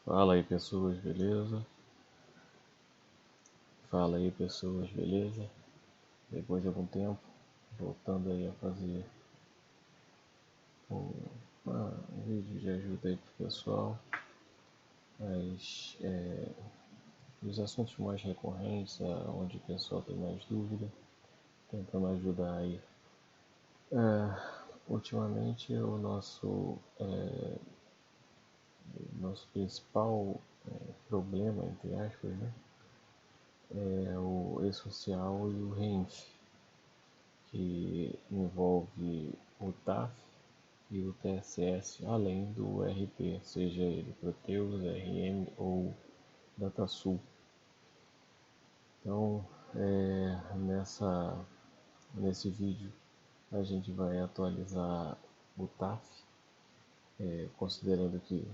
Fala aí pessoas, beleza? Fala aí pessoas, beleza? Depois de algum tempo, voltando aí a fazer um, um vídeo de ajuda aí pro pessoal, mas os assuntos mais recorrentes, onde o pessoal tem mais dúvida, tentando ajudar aí. Ultimamente nosso principal problema, entre aspas, né, é o e-social e o REINF, que envolve o TAF e o TSS, além do RP, seja ele Proteus, RM ou DataSul. Então, nesse vídeo a gente vai atualizar o TAF, considerando que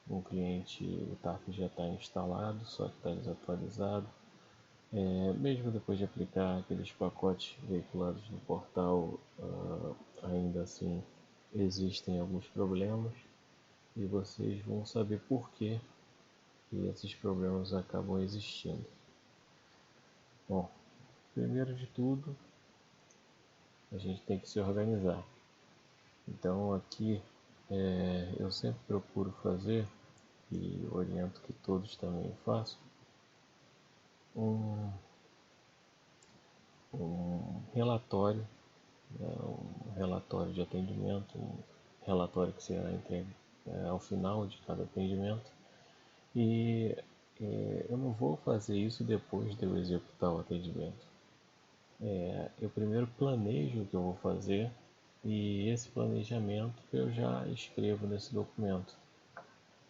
um cliente, o TAF já está instalado, só que está desatualizado. Mesmo depois de aplicar aqueles pacotes veiculados no portal, ainda assim existem alguns problemas e vocês vão saber por que esses problemas acabam existindo. Bom, primeiro de tudo, a gente tem que se organizar. Então aqui eu sempre procuro fazer, e oriento que todos também façam, um relatório, um relatório de atendimento, um relatório que será entregue ao final de cada atendimento. E eu não vou fazer isso depois de eu executar o atendimento. Eu primeiro planejo o que eu vou fazer e esse planejamento eu já escrevo nesse documento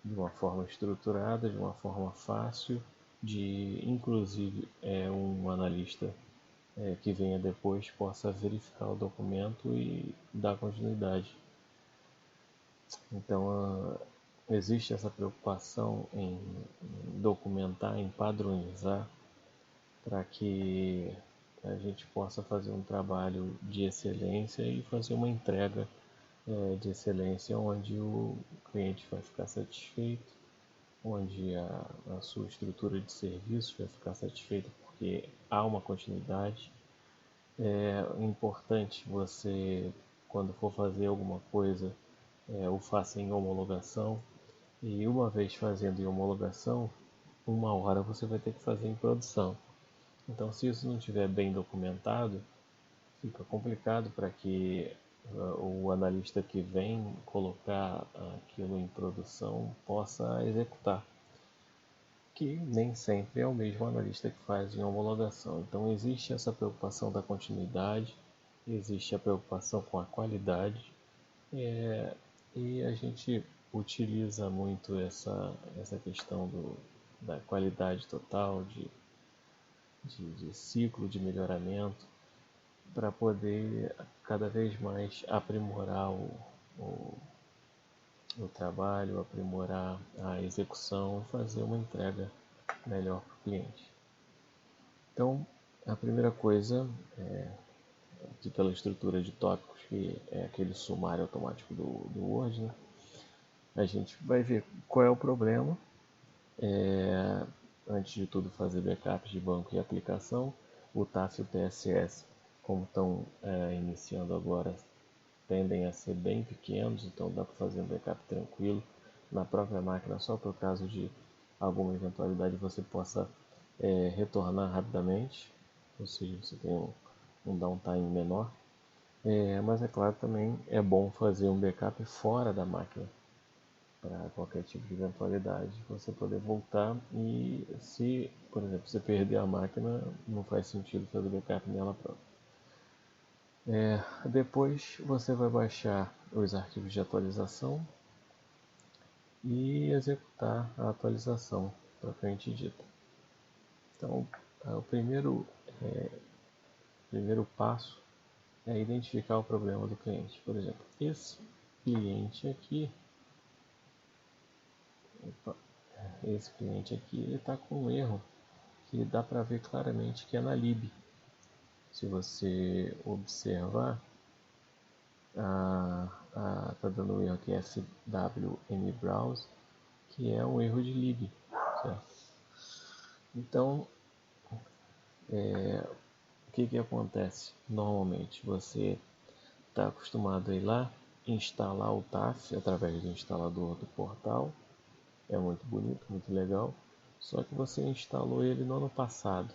de uma forma estruturada, de uma forma fácil, de inclusive um analista que venha depois possa verificar o documento e dar continuidade. Então, existe essa preocupação em documentar, em padronizar, para que a gente possa fazer um trabalho de excelência e fazer uma entrega de excelência onde o cliente vai ficar satisfeito, onde a sua estrutura de serviço vai ficar satisfeita porque há uma continuidade. É importante você, quando for fazer alguma coisa, o faça em homologação. E uma vez fazendo em homologação, uma hora você vai ter que fazer em produção. Então, se isso não estiver bem documentado, fica complicado para que o analista que vem colocar aquilo em produção possa executar, que nem sempre é o mesmo analista que faz em homologação. Então, existe essa preocupação da continuidade, existe a preocupação com a qualidade, e a gente utiliza muito essa questão da qualidade total, de ciclo de melhoramento, para poder cada vez mais aprimorar o trabalho, aprimorar a execução, fazer uma entrega melhor para o cliente. Então, a primeira coisa, aqui pela estrutura de tópicos, que é aquele sumário automático do Word, né? A gente vai ver qual é o problema. Antes de tudo, fazer backups de banco e aplicação. O TAF e o TSS, como estão iniciando agora, tendem a ser bem pequenos, então dá para fazer um backup tranquilo na própria máquina, só por caso de alguma eventualidade você possa retornar rapidamente, ou seja, você tem um downtime menor. Mas é claro, também é bom fazer um backup fora da máquina, para qualquer tipo de eventualidade, você poder voltar. E se, por exemplo, você perder a máquina, não faz sentido fazer backup nela própria. Depois você vai baixar os arquivos de atualização e executar a atualização propriamente dita. Então, o primeiro passo é identificar o problema do cliente. Por exemplo, esse cliente aqui ele está com um erro que dá para ver claramente que é na lib. Se você observar, está dando um erro aqui, FWM Browse, que é um erro de lib, certo? Então, o que acontece? Normalmente você está acostumado a ir lá, instalar o TAF através do instalador do portal. É muito bonito, muito legal. Só que você instalou ele no ano passado.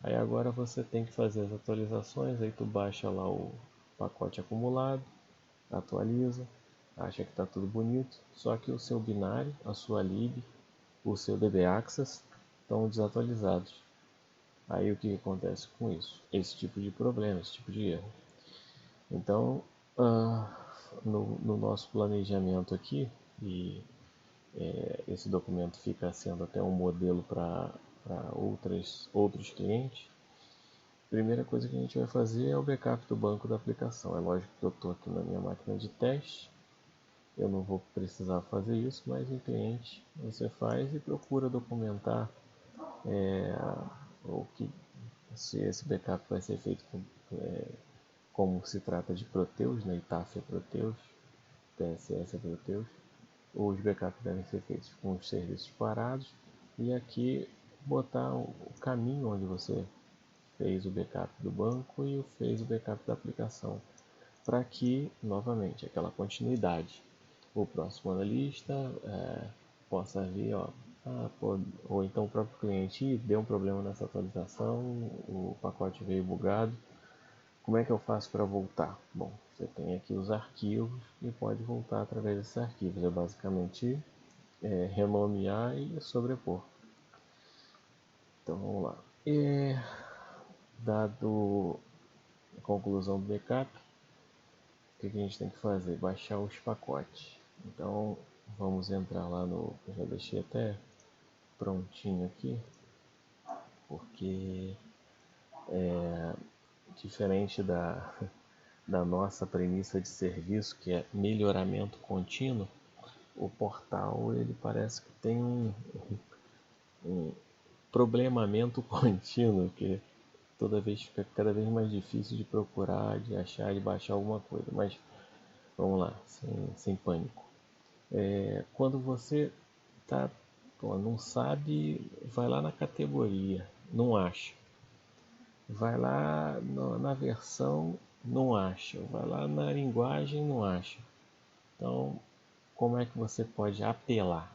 Aí agora você tem que fazer as atualizações, aí tu baixa lá o pacote acumulado, atualiza, acha que está tudo bonito, só que o seu binário, a sua lib, o seu dbaccess estão desatualizados. Aí o que acontece com isso? Esse tipo de problema, esse tipo de erro. Então, no nosso planejamento aqui, e esse documento fica sendo até um modelo para outros clientes, a primeira coisa que a gente vai fazer é o backup do banco da aplicação. É lógico que eu estou aqui na minha máquina de teste, eu não vou precisar fazer isso, mas em cliente você faz e procura documentar o que, se esse backup vai ser feito como se trata de Proteus, né? ITAF é Proteus, PSS é Proteus. Os backups devem ser feitos com os serviços parados e aqui botar o caminho onde você fez o backup do banco e fez o backup da aplicação, para que, novamente, aquela continuidade, o próximo analista possa ver, ou então o próprio cliente deu um problema nessa atualização, o pacote veio bugado, como é que eu faço para voltar? Bom, você tem aqui os arquivos e pode voltar através desses arquivos, é basicamente renomear e sobrepor. Então vamos lá. Dado a conclusão do backup, o que a gente tem que fazer? Baixar os pacotes. Então vamos entrar lá no. Eu já deixei até prontinho aqui, porque diferente da nossa premissa de serviço, que é melhoramento contínuo, o portal ele parece que tem um problemamento contínuo, que toda vez fica cada vez mais difícil de procurar, de achar, de baixar alguma coisa. Mas vamos lá, sem pânico. Quando você não sabe, vai lá na categoria, não acha. Vai lá na versão, não acha. Vai lá na linguagem, não acha. Então, como é que você pode apelar?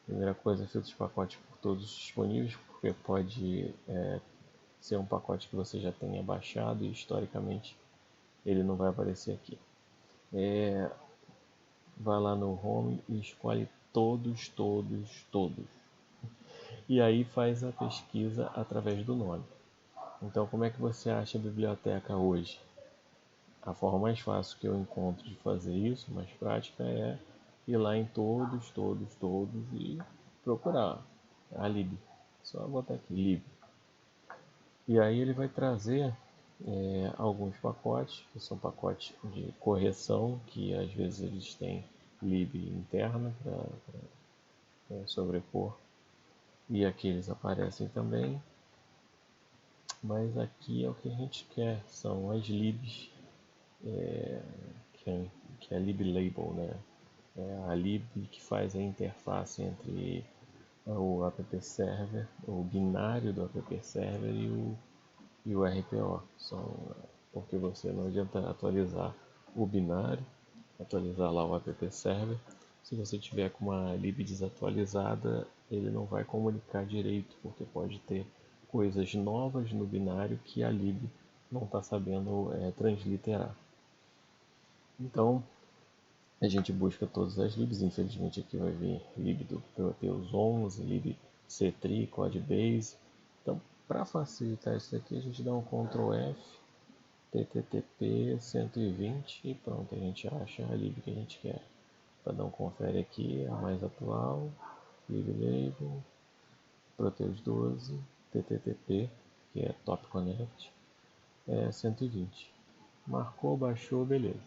Primeira coisa, filtra os pacotes por todos disponíveis, porque pode ser um pacote que você já tenha baixado e historicamente ele não vai aparecer aqui. Vai lá no Home e escolhe todos, todos, todos. E aí faz a pesquisa através do nome. Então, como é que você acha a biblioteca hoje? A forma mais fácil que eu encontro de fazer isso, mais prática, é ir lá em todos, todos, todos e procurar a lib. Só botar aqui, lib. E aí ele vai trazer alguns pacotes, que são pacotes de correção, que às vezes eles têm lib interna para sobrepor. E aqui eles aparecem também. Mas aqui é o que a gente quer, são as libs, que é a lib label, né? É a lib que faz a interface entre o app server, o binário do app server e o RPO. Porque você não adianta atualizar o binário, atualizar lá o app server. Se você tiver com uma lib desatualizada, ele não vai comunicar direito, porque pode ter coisas novas no binário que a lib não está sabendo transliterar. Então, a gente busca todas as libs. Infelizmente aqui vai vir lib do Proteus 11, lib C3, Codebase. Então, para facilitar isso aqui, a gente dá um Ctrl F, TTTP 120 e pronto, a gente acha a lib que a gente quer. Para dar um confere aqui, a mais atual, lib label, Proteus 12, TTTP, que é Top Connect, 120. Marcou, baixou, beleza.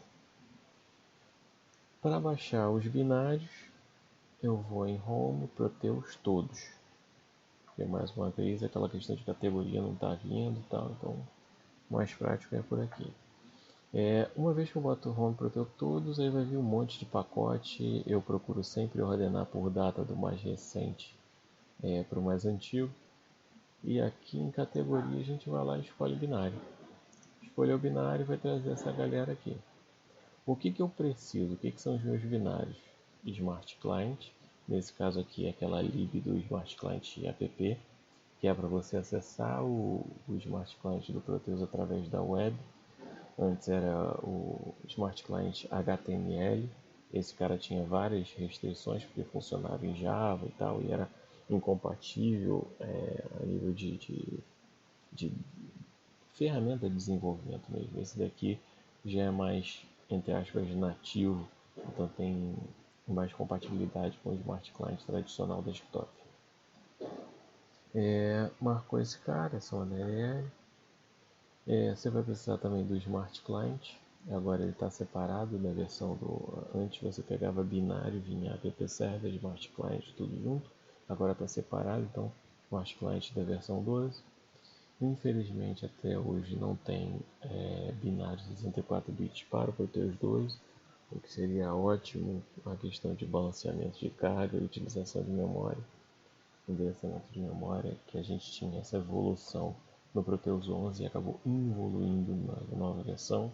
Para baixar os binários, eu vou em Home, Proteus todos. Porque mais uma vez aquela questão de categoria não está vindo e tal, então mais prático é por aqui. Uma vez que eu boto o Home Protocol todos, aí vai vir um monte de pacote. Eu procuro sempre ordenar por data do mais recente para o mais antigo. E aqui em categoria a gente vai lá e escolhe binário. Escolher o binário vai trazer essa galera aqui. O que eu preciso? O que são os meus binários? Smart Client, nesse caso aqui é aquela lib do Smart Client app, que é para você acessar o Smart Client do Proteus através da web. Antes era o Smart Client HTML. Esse cara tinha várias restrições porque funcionava em Java e tal, e era incompatível a nível de ferramenta de desenvolvimento mesmo. Esse daqui já é mais, entre aspas, nativo, então tem mais compatibilidade com o Smart Client tradicional desktop. Marcou esse cara, essa URL. Você vai precisar também do Smart Client. Agora ele está separado da versão do... Antes você pegava binário, vinha app server, Smart Client, tudo junto. Agora está separado, então Smart Client da versão 12. Infelizmente até hoje não tem binário 64 bits para o Proteus 12, o que seria ótimo a questão de balanceamento de carga e utilização de memória, endereçamento de memória, que a gente tinha essa evolução no Proteus 11 e acabou evoluindo na nova versão.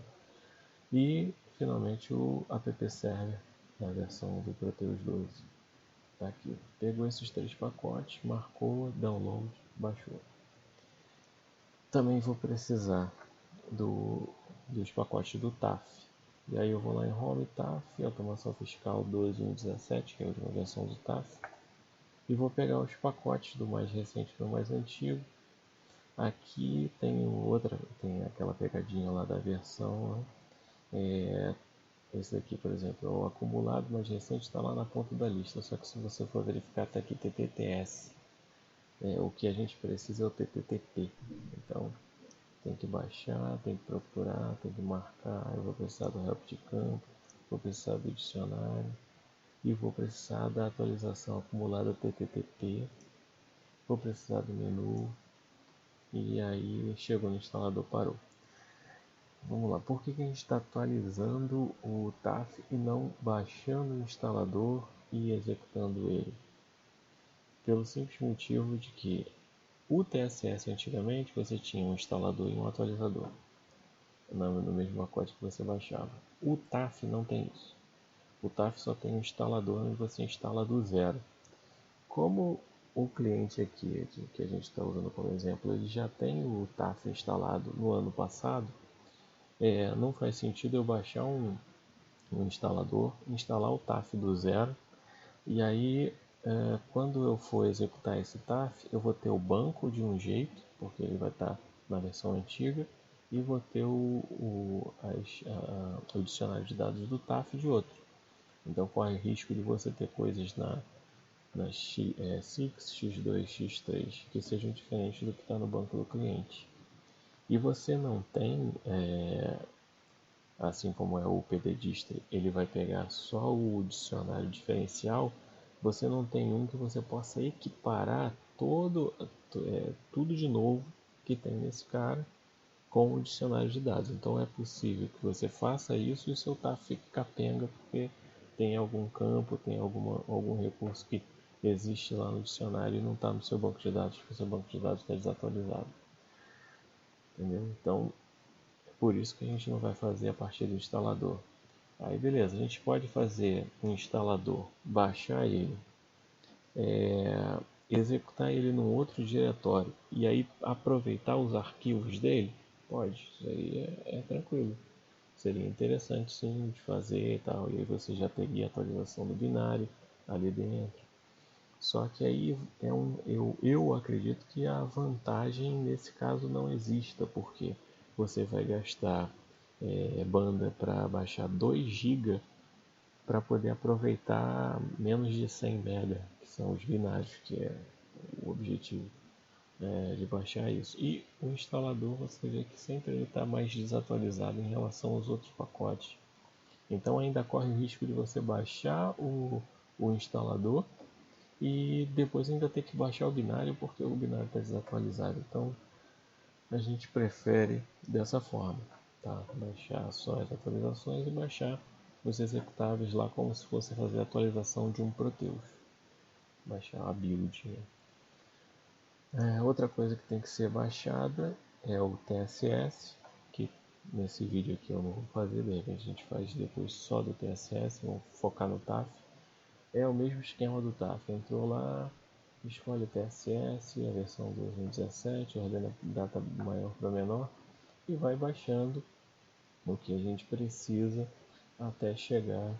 E finalmente o app server na versão do Proteus 12. Tá aqui. Pegou esses 3 pacotes, marcou, download, baixou. Também vou precisar dos pacotes do TAF. E aí eu vou lá em Home, TAF, Automação Fiscal 12.1.17, que é a última versão do TAF. E vou pegar os pacotes do mais recente para o mais antigo. Aqui tem tem aquela pegadinha lá da versão. Esse daqui, por exemplo, o acumulado mais recente está lá na ponta da lista. Só que se você for verificar, está aqui TTTS. O que a gente precisa é o TTTP. Então, tem que baixar, tem que procurar, tem que marcar. Eu vou precisar do help de campo, vou precisar do dicionário e vou precisar da atualização acumulada TTTP. Vou precisar do menu e aí chegou no instalador, parou. Vamos lá, por que a gente está atualizando o TAF e não baixando o instalador e executando ele? Pelo simples motivo de que o TSS antigamente você tinha um instalador e um atualizador no mesmo pacote que você baixava. O TAF não tem isso. O TAF só tem um instalador onde você instala do zero. Como o cliente aqui que a gente está usando como exemplo, ele já tem o TAF instalado no ano passado, não faz sentido eu baixar um instalador, instalar o TAF do zero, e aí quando eu for executar esse TAF, eu vou ter o banco de um jeito, porque ele vai estar na versão antiga, e vou ter o dicionário de dados do TAF de outro. Então corre risco de você ter coisas na X, X2, X3 que sejam diferentes do que está no banco do cliente. E você não tem, assim como é o PDDistre, ele vai pegar só o dicionário diferencial, você não tem um que você possa equiparar tudo de novo que tem nesse cara com o dicionário de dados. Então é possível que você faça isso e o seu TAF fique capenga porque tem algum campo, tem algum recurso que existe lá no dicionário e não está no seu banco de dados, porque o seu banco de dados está desatualizado. Entendeu? Então, por isso que a gente não vai fazer a partir do instalador. Aí beleza, a gente pode fazer um instalador, baixar ele, executar ele num outro diretório e aí aproveitar os arquivos dele? Pode, isso aí é tranquilo. Seria interessante sim de fazer e tal, e aí você já teria a atualização do binário ali dentro. Só que aí eu acredito que a vantagem nesse caso não exista, porque você vai gastar banda para baixar 2 GB para poder aproveitar menos de 100 MB, que são os binários, que é o objetivo de baixar isso. E o instalador você vê que sempre ele está mais desatualizado em relação aos outros pacotes. Então ainda corre o risco de você baixar o instalador e depois ainda ter que baixar o binário porque o binário está desatualizado. Então a gente prefere dessa forma. tá? Baixar só as atualizações e baixar os executáveis lá como se fosse fazer a atualização de um Proteus. Baixar a build, né? Outra coisa que tem que ser baixada é o TSS, que nesse vídeo aqui eu não vou fazer, de repente a gente faz depois só do TSS, vamos focar no TAF. É o mesmo esquema do TAF, entrou lá, escolhe o TSS, a versão 2017, ordena data maior para menor e vai baixando o que a gente precisa até chegar,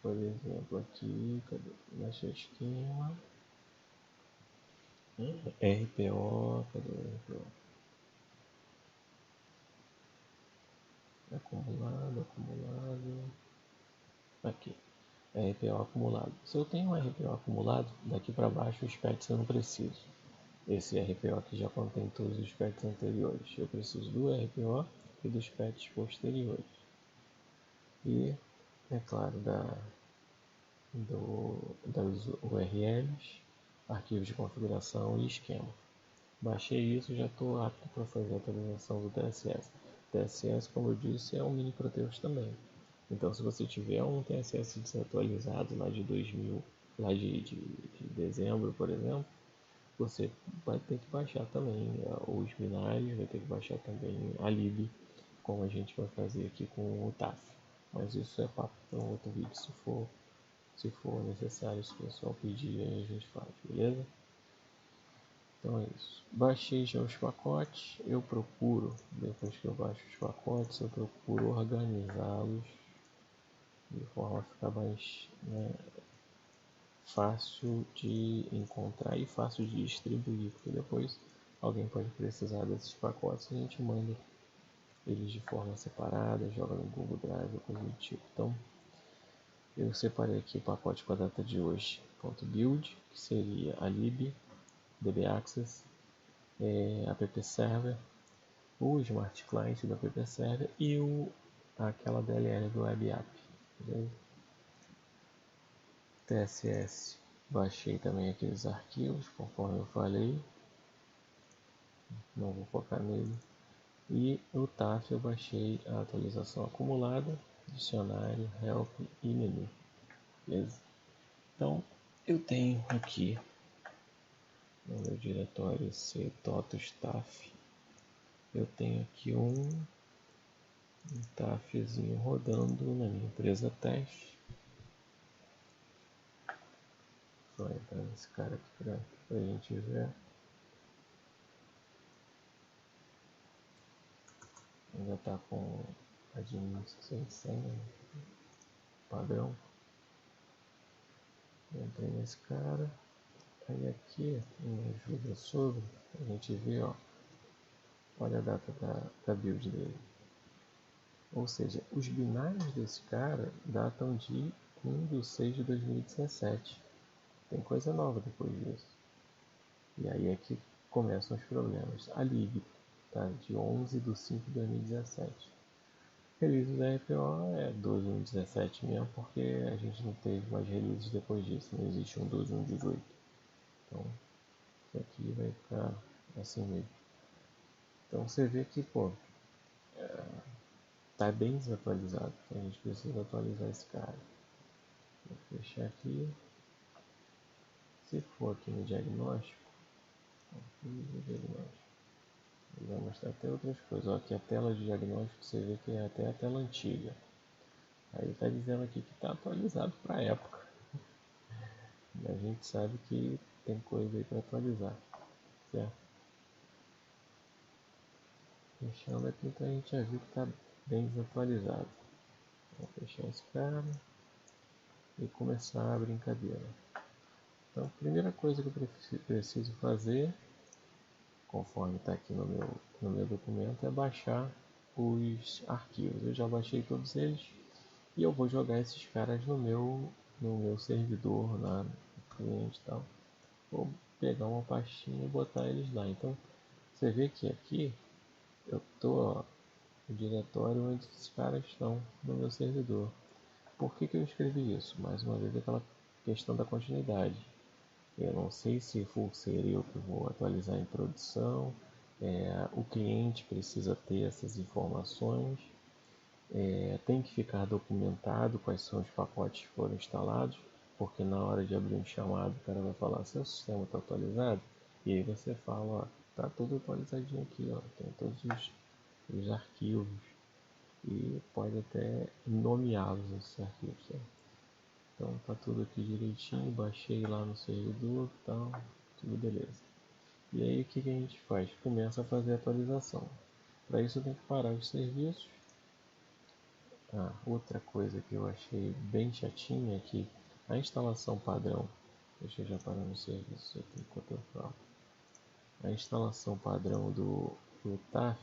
por exemplo, aqui, cadê? Baixa esquema, RPO, cadê o RPO? Acumulado, aqui, RPO acumulado. Se eu tenho um RPO acumulado, daqui para baixo os pets eu não preciso. Esse RPO aqui já contém todos os pets anteriores. Eu preciso do RPO e dos pets posteriores. E, é claro, das URLs, arquivos de configuração e esquema. Baixei isso e já estou apto para fazer a atualização do TSS. TSS, como eu disse, é um mini Proteus também. Então, se você tiver um TSS desatualizado lá de 2000, lá de dezembro, por exemplo, você vai ter que baixar também os binários, vai ter que baixar também a lib, como a gente vai fazer aqui com o TAF. Mas isso é papo para um outro vídeo, se for necessário, se o pessoal pedir, aí a gente faz, beleza? Então é isso. Baixei já os pacotes, eu procuro, depois que eu baixo os pacotes, eu procuro organizá-los de forma a ficar mais, né, fácil de encontrar e fácil de distribuir, porque depois alguém pode precisar desses pacotes e a gente manda eles de forma separada, joga no Google Drive ou coisa do tipo. Então, eu separei aqui o pacote com a data de hoje, .build, que seria a lib, dbaccess, app server, o smart client do app server e aquela DLL do web app. Beleza? TSS, baixei também aqueles arquivos, conforme eu falei, não vou focar nele. E no TAF eu baixei a atualização acumulada, dicionário, help e menu. Beleza? Então eu tenho aqui no meu diretório C TOTOS TAF, eu tenho aqui um TAFzinho rodando na minha empresa teste. Só entrar nesse cara aqui para a gente ver. Ainda está com admin sem senha padrão. Entrei nesse cara. Aí aqui me ajuda sobre a gente ver, ó, olha a data da build dele. Ou seja, os binários desse cara datam de 1/6/2017. Tem coisa nova depois disso. E aí é que começam os problemas. A lib tá de 11/5/2017. Release da RPO é 12/1/17 mesmo, porque a gente não teve mais releases depois disso. Não existe um 12/1/18. Então, isso aqui vai ficar assim mesmo. Então você vê que, pô, tá bem desatualizado. Então a gente precisa atualizar esse cara. Vou fechar aqui. Se for aqui no diagnóstico, ele vai mostrar até outras coisas. Ó, aqui a tela de diagnóstico, você vê que é até a tela antiga. Aí está dizendo aqui que está atualizado para a época. E a gente sabe que tem coisa aí para atualizar, certo? Fechando aqui, então a gente já viu que está bem desatualizado. Vou fechar esse cara e começar a brincadeira. Então, a primeira coisa que eu preciso fazer, conforme está aqui no meu documento, é baixar os arquivos. Eu já baixei todos eles e eu vou jogar esses caras no meu servidor, no cliente e tal. Vou pegar uma pastinha e botar eles lá. Então, você vê que aqui eu estou no diretório onde esses caras estão no meu servidor. Por que eu escrevi isso? Mais uma vez aquela questão da continuidade. Eu não sei se for ser eu que vou atualizar em produção, O cliente precisa ter essas informações, tem que ficar documentado quais são os pacotes que foram instalados, porque na hora de abrir um chamado o cara vai falar, seu sistema está atualizado? E aí você fala, ó, tá tudo atualizadinho aqui, ó, tem todos os arquivos, e pode até nomeá-los esses arquivos, certo? Então tá tudo aqui direitinho, baixei lá no servidor, tal, tudo beleza. E aí o que a gente faz? Começa a fazer a atualização. Para isso eu tenho que parar os serviços. Outra coisa que eu achei bem chatinha é que a instalação padrão, deixa eu já parar no serviço aqui enquanto eu falo. A instalação padrão do TAF,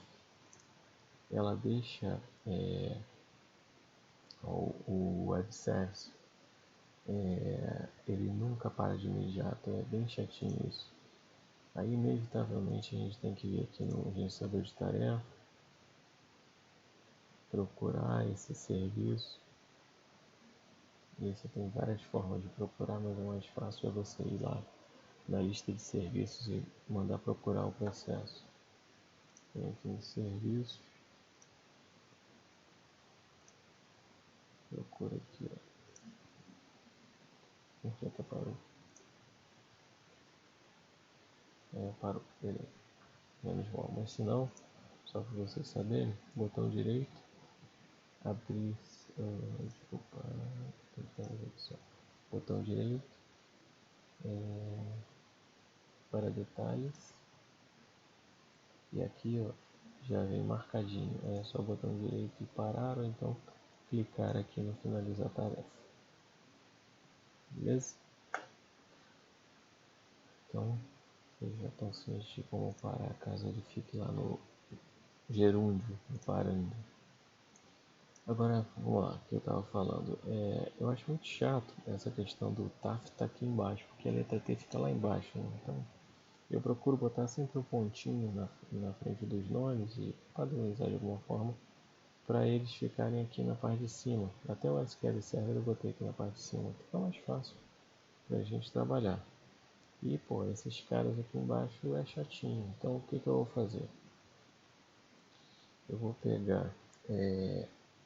ela deixa o web service, ele nunca para de imediato, é bem chatinho isso. Aí inevitavelmente a gente tem que vir aqui no gerenciador de tarefa, procurar esse serviço. E você tem várias formas de procurar, mas o mais fácil é você ir lá na lista de serviços e mandar procurar o processo. Tem aqui em serviços, procura aqui, ó. Já parou. Parou, beleza. Menos mal, mas se não, só para vocês saberem, botão direito, abrir, desculpa, botão direito, para detalhes, e aqui ó, já vem marcadinho, é só botão direito e parar, ou então clicar aqui no finalizar tarefa, beleza? Então vocês já estão cientes de como parar caso ele fique lá no gerúndio, parando. Agora, vamos lá, o que eu estava falando. Eu acho muito chato essa questão do TAF estar aqui embaixo, porque a letra T fica lá embaixo, né? Então, eu procuro botar sempre um pontinho na frente dos nomes e padronizar de alguma forma para eles ficarem aqui na parte de cima. Até o SQL Server eu botei aqui na parte de cima, fica mais fácil para a gente trabalhar. E, pô, esses caras aqui embaixo é chatinho, então o que eu vou fazer? Eu vou pegar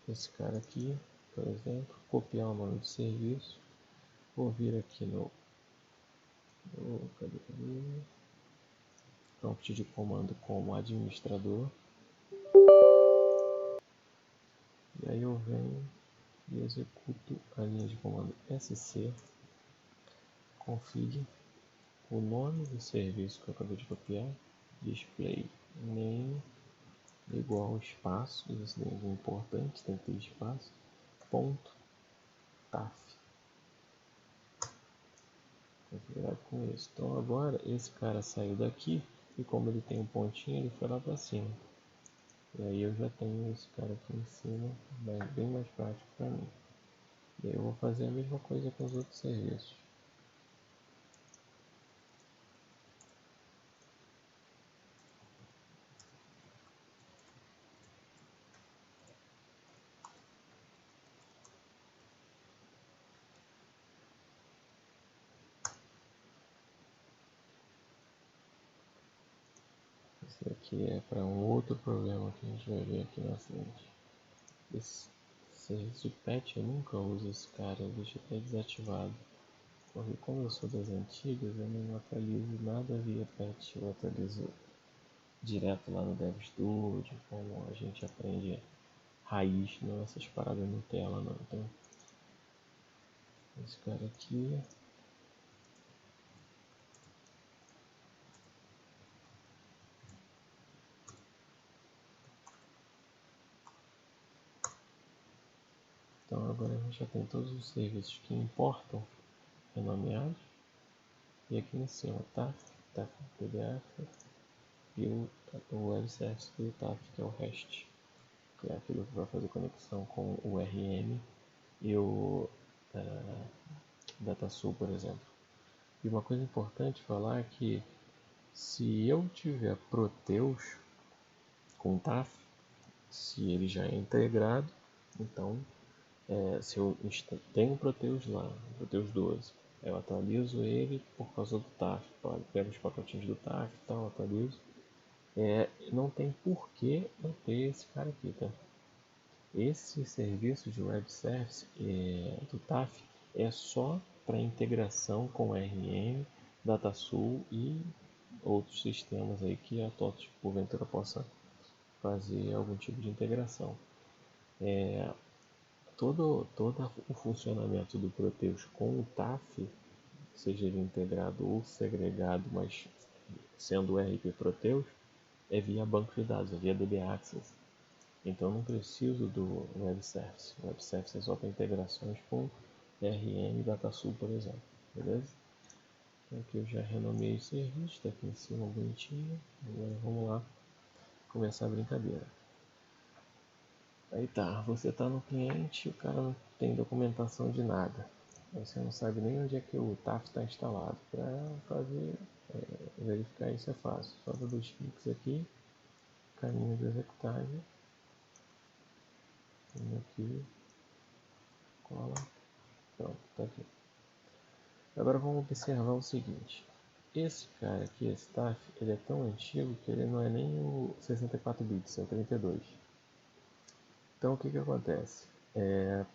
esse cara aqui, por exemplo, copiar o nome do serviço, vou vir aqui no prompt de comando como administrador, e aí eu venho e executo a linha de comando sc config, o nome do serviço que eu acabei de copiar, display name igual espaço, isso é importante, tem que ter espaço, ponto taf. Configurado com isso. Então agora esse cara saiu daqui e como ele tem um pontinho, ele foi lá para cima. E aí eu já tenho esse cara aqui em cima, mas bem mais prático para mim. E aí eu vou fazer a mesma coisa com os outros serviços. Esse aqui é para um outro problema que a gente vai ver aqui na frente. Esse serviço de patch eu nunca uso esse cara, eu deixo até desativado. Porque como eu sou das antigas, eu não atualizo nada via patch, eu atualizo direto lá no DevStudio, como a gente aprende raiz, não essas paradas Nutella não. Então, esse cara aqui, então agora a gente já tem todos os serviços que importam renomeados, e aqui em cima TAF, TAF PDF e o web service do TAF, que é o REST, que é aquilo que vai fazer conexão com o RM e o DataSul, por exemplo. E uma coisa importante falar é que se eu tiver Proteus com TAF, se ele já é integrado, então se eu tenho Proteus lá, Proteus 12, eu atualizo ele por causa do TAF, pego os pacotinhos do TAF e tal, atualizo, não tem porquê eu ter esse cara aqui, tá? Esse serviço de web service do TAF é só para integração com RM, DataSul e outros sistemas aí que a TOTOS porventura possa fazer algum tipo de integração. Todo o funcionamento do Proteus com o TAF, seja ele integrado ou segregado, mas sendo o RP Proteus, é via banco de dados, é via DB Access. Então não preciso do Web Service. O Web Service é só para integrações com RM e DataSul, por exemplo. Beleza? Então aqui eu já renomeei o serviço, está aqui em cima bonitinho. Agora vamos lá começar a brincadeira. Aí tá, você está no cliente, o cara não tem documentação de nada. Você não sabe nem onde é que o TAF está instalado. Para fazer, verificar isso é fácil. Só dar 2 cliques aqui, caminho do executável. Vem aqui, cola, pronto, tá aqui. Agora vamos observar o seguinte. Esse cara aqui, esse TAF, ele é tão antigo que ele não é nem o 64 bits, é o 32. Então o que acontece?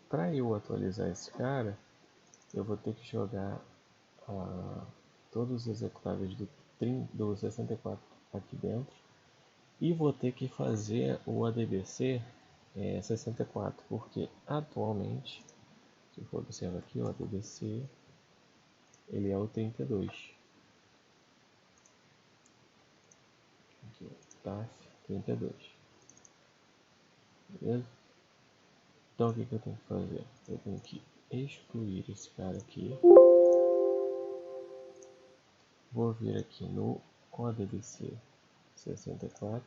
Para eu atualizar esse cara, eu vou ter que jogar todos os executáveis do 64 aqui dentro e vou ter que fazer o ADBC 64, porque atualmente, se eu for observar aqui, o ADBC ele é o 32. Aqui, TAF 32. Beleza? Então o que eu tenho que fazer? Eu tenho que excluir esse cara aqui. Vou vir aqui no ODBC 64.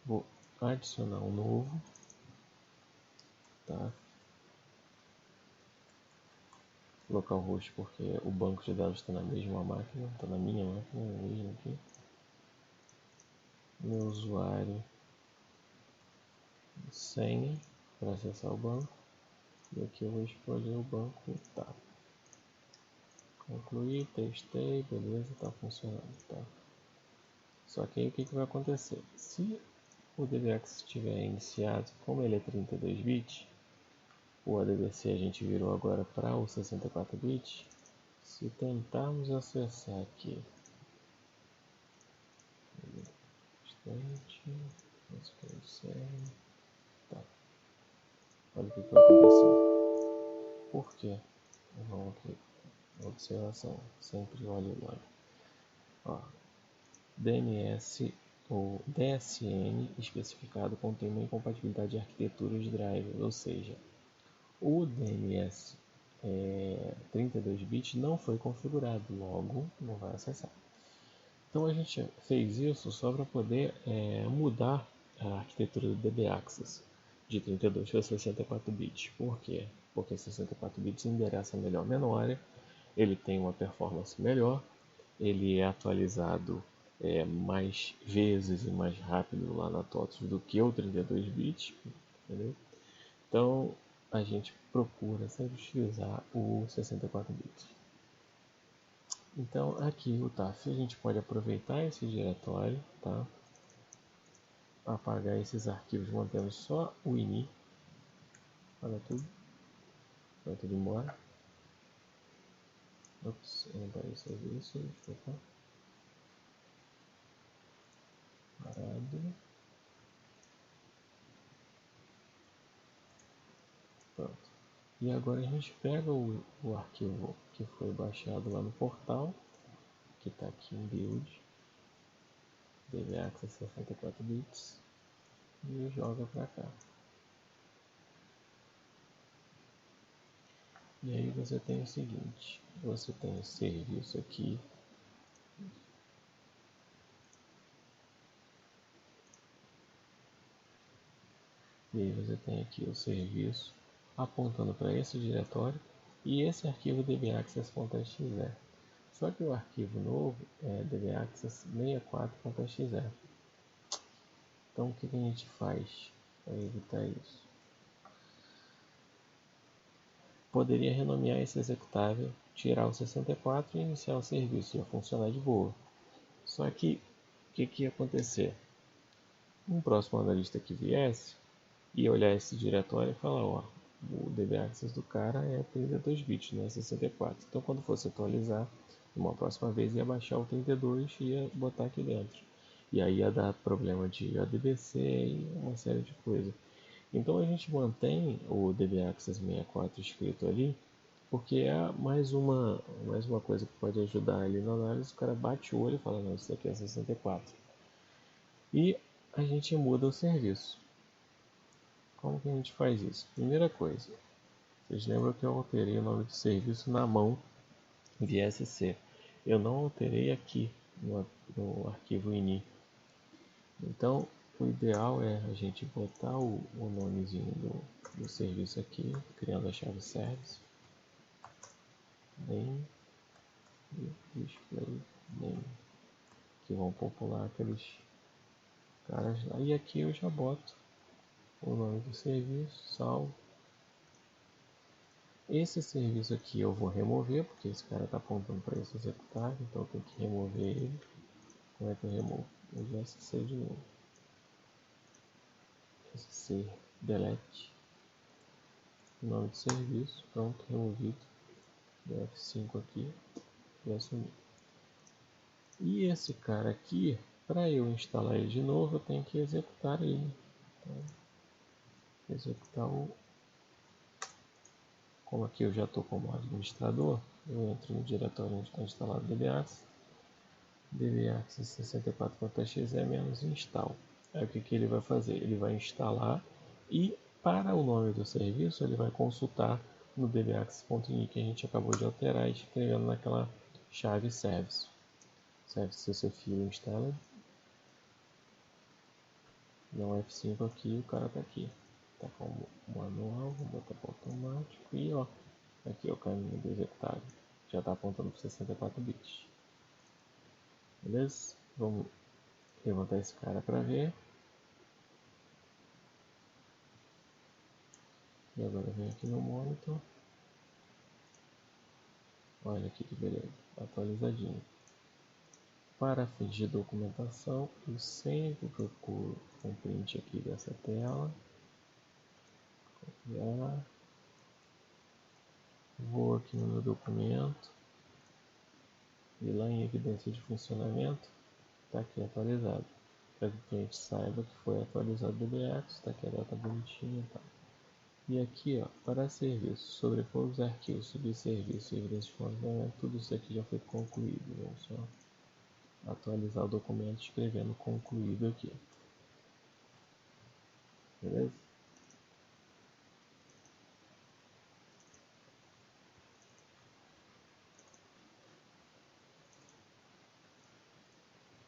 Vou adicionar um novo. Tá? Localhost porque o banco de dados está na mesma máquina, está na minha máquina, mesmo aqui. Meu usuário, senha para acessar o banco. E aqui eu vou escolher o banco TAF. Concluir, testei, beleza, está funcionando, tá? Só que aí o que vai acontecer? Se o DBX estiver iniciado, como ele é 32 bits, o ADBC a gente virou agora para o 64 bits. Se tentarmos acessar aqui, tá. Olha o que vai acontecer. Por quê? Vamos aqui. Observação. Sempre olhe o log. Ó, DNS ou DSN especificado contém uma incompatibilidade de arquitetura de driver, ou seja, o DNS 32 bits não foi configurado, logo não vai acessar. Então a gente fez isso só para poder mudar a arquitetura do DB Access de 32 para 64 bits. Por quê? Porque 64 bits endereça melhor a memória, ele tem uma performance melhor, ele é atualizado mais vezes e mais rápido lá na TOTOS do que o 32 bits, entendeu? Então a gente procura sempre utilizar o 64 bits. Então aqui o TAF a gente pode aproveitar esse diretório, tá? Apagar esses arquivos mantendo só o ini. Olha tudo. Vai tudo embora. Ops, não parei o serviço, desculpa. Parado. Pronto. E agora a gente pega o arquivo que foi baixado lá no portal, que está aqui em build, DB Access 64 bits, e joga para cá. E aí você tem o seguinte, você tem o serviço aqui, e aí você tem aqui o serviço apontando para esse diretório e esse arquivo dbaccess.exe. Só que o arquivo novo é dbaccess64.exe. Então o que a gente faz para evitar isso? poderia renomear esse executável, tirar o 64 e iniciar o serviço, ia funcionar de boa. Só que, o que ia acontecer? Um próximo analista que viesse, ia olhar esse diretório e falar, ó, o DB Access do cara é 32 bits, não é 64. Então quando fosse atualizar, uma próxima vez ia baixar o 32 e ia botar aqui dentro. E aí ia dar problema de ADBC e uma série de coisas. Então a gente mantém o DB Access 64 escrito ali, porque é mais uma coisa que pode ajudar ali na análise. O cara bate o olho e fala, não, isso aqui é 64. E a gente muda o serviço. Como que a gente faz isso? Primeira coisa, vocês lembram que eu alterei o nome do serviço na mão de SC. Eu não alterei aqui no arquivo ini. Então, o ideal é a gente botar o nomezinho do serviço aqui, criando a chave service, name e display name, que vão popular aqueles caras lá. E aqui eu já boto o nome do serviço, salvo. Esse serviço aqui eu vou remover, porque esse cara está apontando para esse executável, então eu tenho que remover ele. Como é que eu removo? O SC de novo. SC delete. Nome de serviço, pronto, removido. Dou F5 aqui e assumir. E esse cara aqui, para eu instalar ele de novo, eu tenho que executar ele. Então, executar o... Como aqui eu já estou como administrador, eu entro no diretório onde está instalado o DBAccess. DBAccess 64.exe menos install. Aí o que ele vai fazer? Ele vai instalar e para o nome do serviço ele vai consultar no dbaccess.ini que a gente acabou de alterar, escrevendo naquela chave service. Service CC installed. Não F5 aqui, o cara tá aqui. Tá como manual, vou botar para automático e ó, aqui é o caminho do executável. Já está apontando para 64 bits. Beleza? Vamos levantar esse cara para ver. E agora vem aqui no monitor. Olha aqui que beleza, atualizadinho. Para fins de documentação, eu sempre procuro um print aqui dessa tela. Copiar. Vou aqui no meu documento. E lá em evidência de funcionamento, está aqui atualizado. Para que o cliente saiba que foi atualizado o DBAccess, está aqui a data bonitinha e tal. E aqui, ó, para serviço, sobrepor os arquivos, subserviço e evidência de funcionamento, tudo isso aqui já foi concluído. Vamos só atualizar o documento escrevendo concluído aqui. Beleza?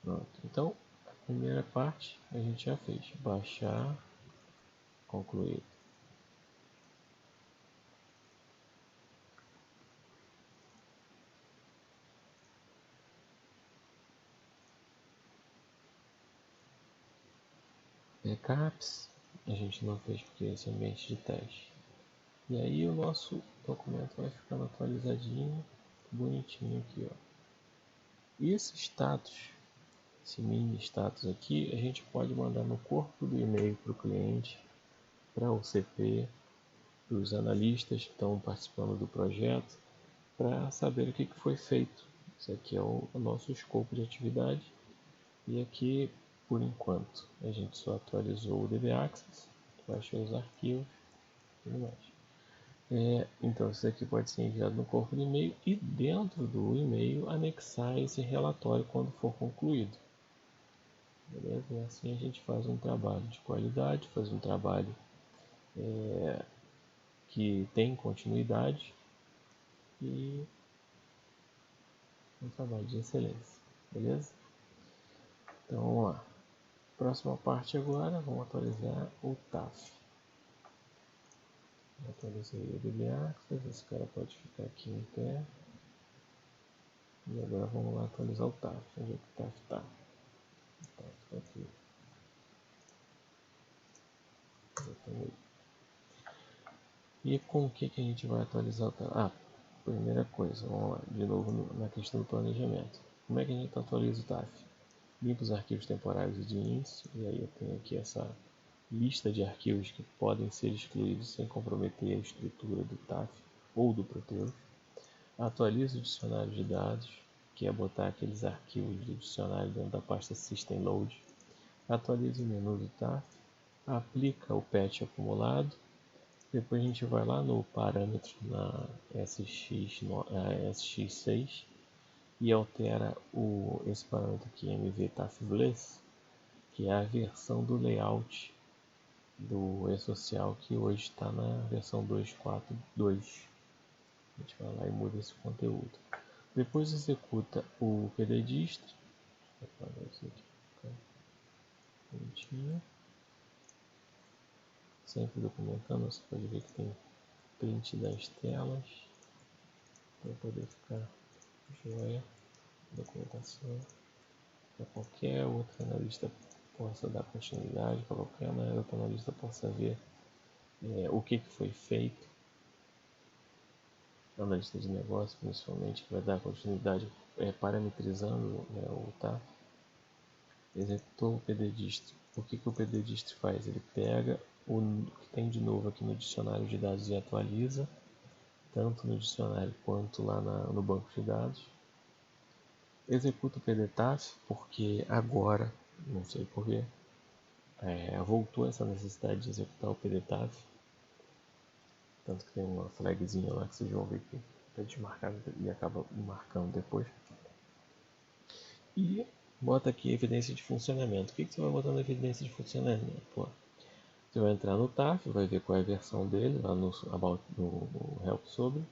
Pronto. Então, a primeira parte a gente já fez. Baixar, concluído. Backups, a gente não fez porque esse é ambiente de teste. E aí o nosso documento vai ficando atualizadinho, bonitinho aqui, ó. E esse status, esse mini status aqui, a gente pode mandar no corpo do e-mail para o cliente, para o CP, para os analistas que estão participando do projeto, para saber o que foi feito. Esse aqui é o nosso escopo de atividade. E aqui, por enquanto, a gente só atualizou o DBAccess, baixou os arquivos e tudo mais. Então, isso aqui pode ser enviado no corpo do e-mail e dentro do e-mail anexar esse relatório quando for concluído. Beleza? E assim a gente faz um trabalho de qualidade, faz um trabalho que tem continuidade e um trabalho de excelência. Beleza? Então, vamos lá. Próxima parte agora, vamos atualizar o TAF. Atualizei o DBAccess, esse cara pode ficar aqui em pé. E agora vamos lá atualizar o TAF. Onde é que o TAF está? O TAF está aqui. Exatamente. E com o que a gente vai atualizar? Primeira coisa, vamos lá, de novo na questão do planejamento. Como é que a gente atualiza o TAF? Limpa os arquivos temporários de início, e aí eu tenho aqui essa lista de arquivos que podem ser excluídos sem comprometer a estrutura do TAF ou do Proteus. Atualiza o dicionário de dados, que é botar aqueles arquivos do dicionário dentro da pasta System Load. Atualiza o menu do TAF, aplica o patch acumulado. Depois a gente vai lá no parâmetro na SX6 e altera esse parâmetro aqui, mvTAFVLES, que é a versão do layout do e-social que hoje está na versão 2.4.2. A gente vai lá e muda esse conteúdo. Depois executa o pdist. Sempre documentando, você pode ver que tem print das telas para poder ficar joia, documentação, para qualquer outro analista possa dar continuidade, para qualquer outro analista possa ver o que foi feito, analista de negócio principalmente, que vai dar continuidade parametrizando o TAF. Executou o pdist. O que o pdist faz? Ele pega o que tem de novo aqui no dicionário de dados e atualiza, tanto no dicionário quanto lá no banco de dados. Executa o pdtaf, porque agora, não sei porquê, voltou essa necessidade de executar o pdtaf. Tanto que tem uma flagzinha lá que vocês vão ver que está desmarcado e acaba marcando depois. E bota aqui evidência de funcionamento. O que você vai botar na evidência de funcionamento? Você vai entrar no TAF, vai ver qual é a versão dele, lá no help sobre.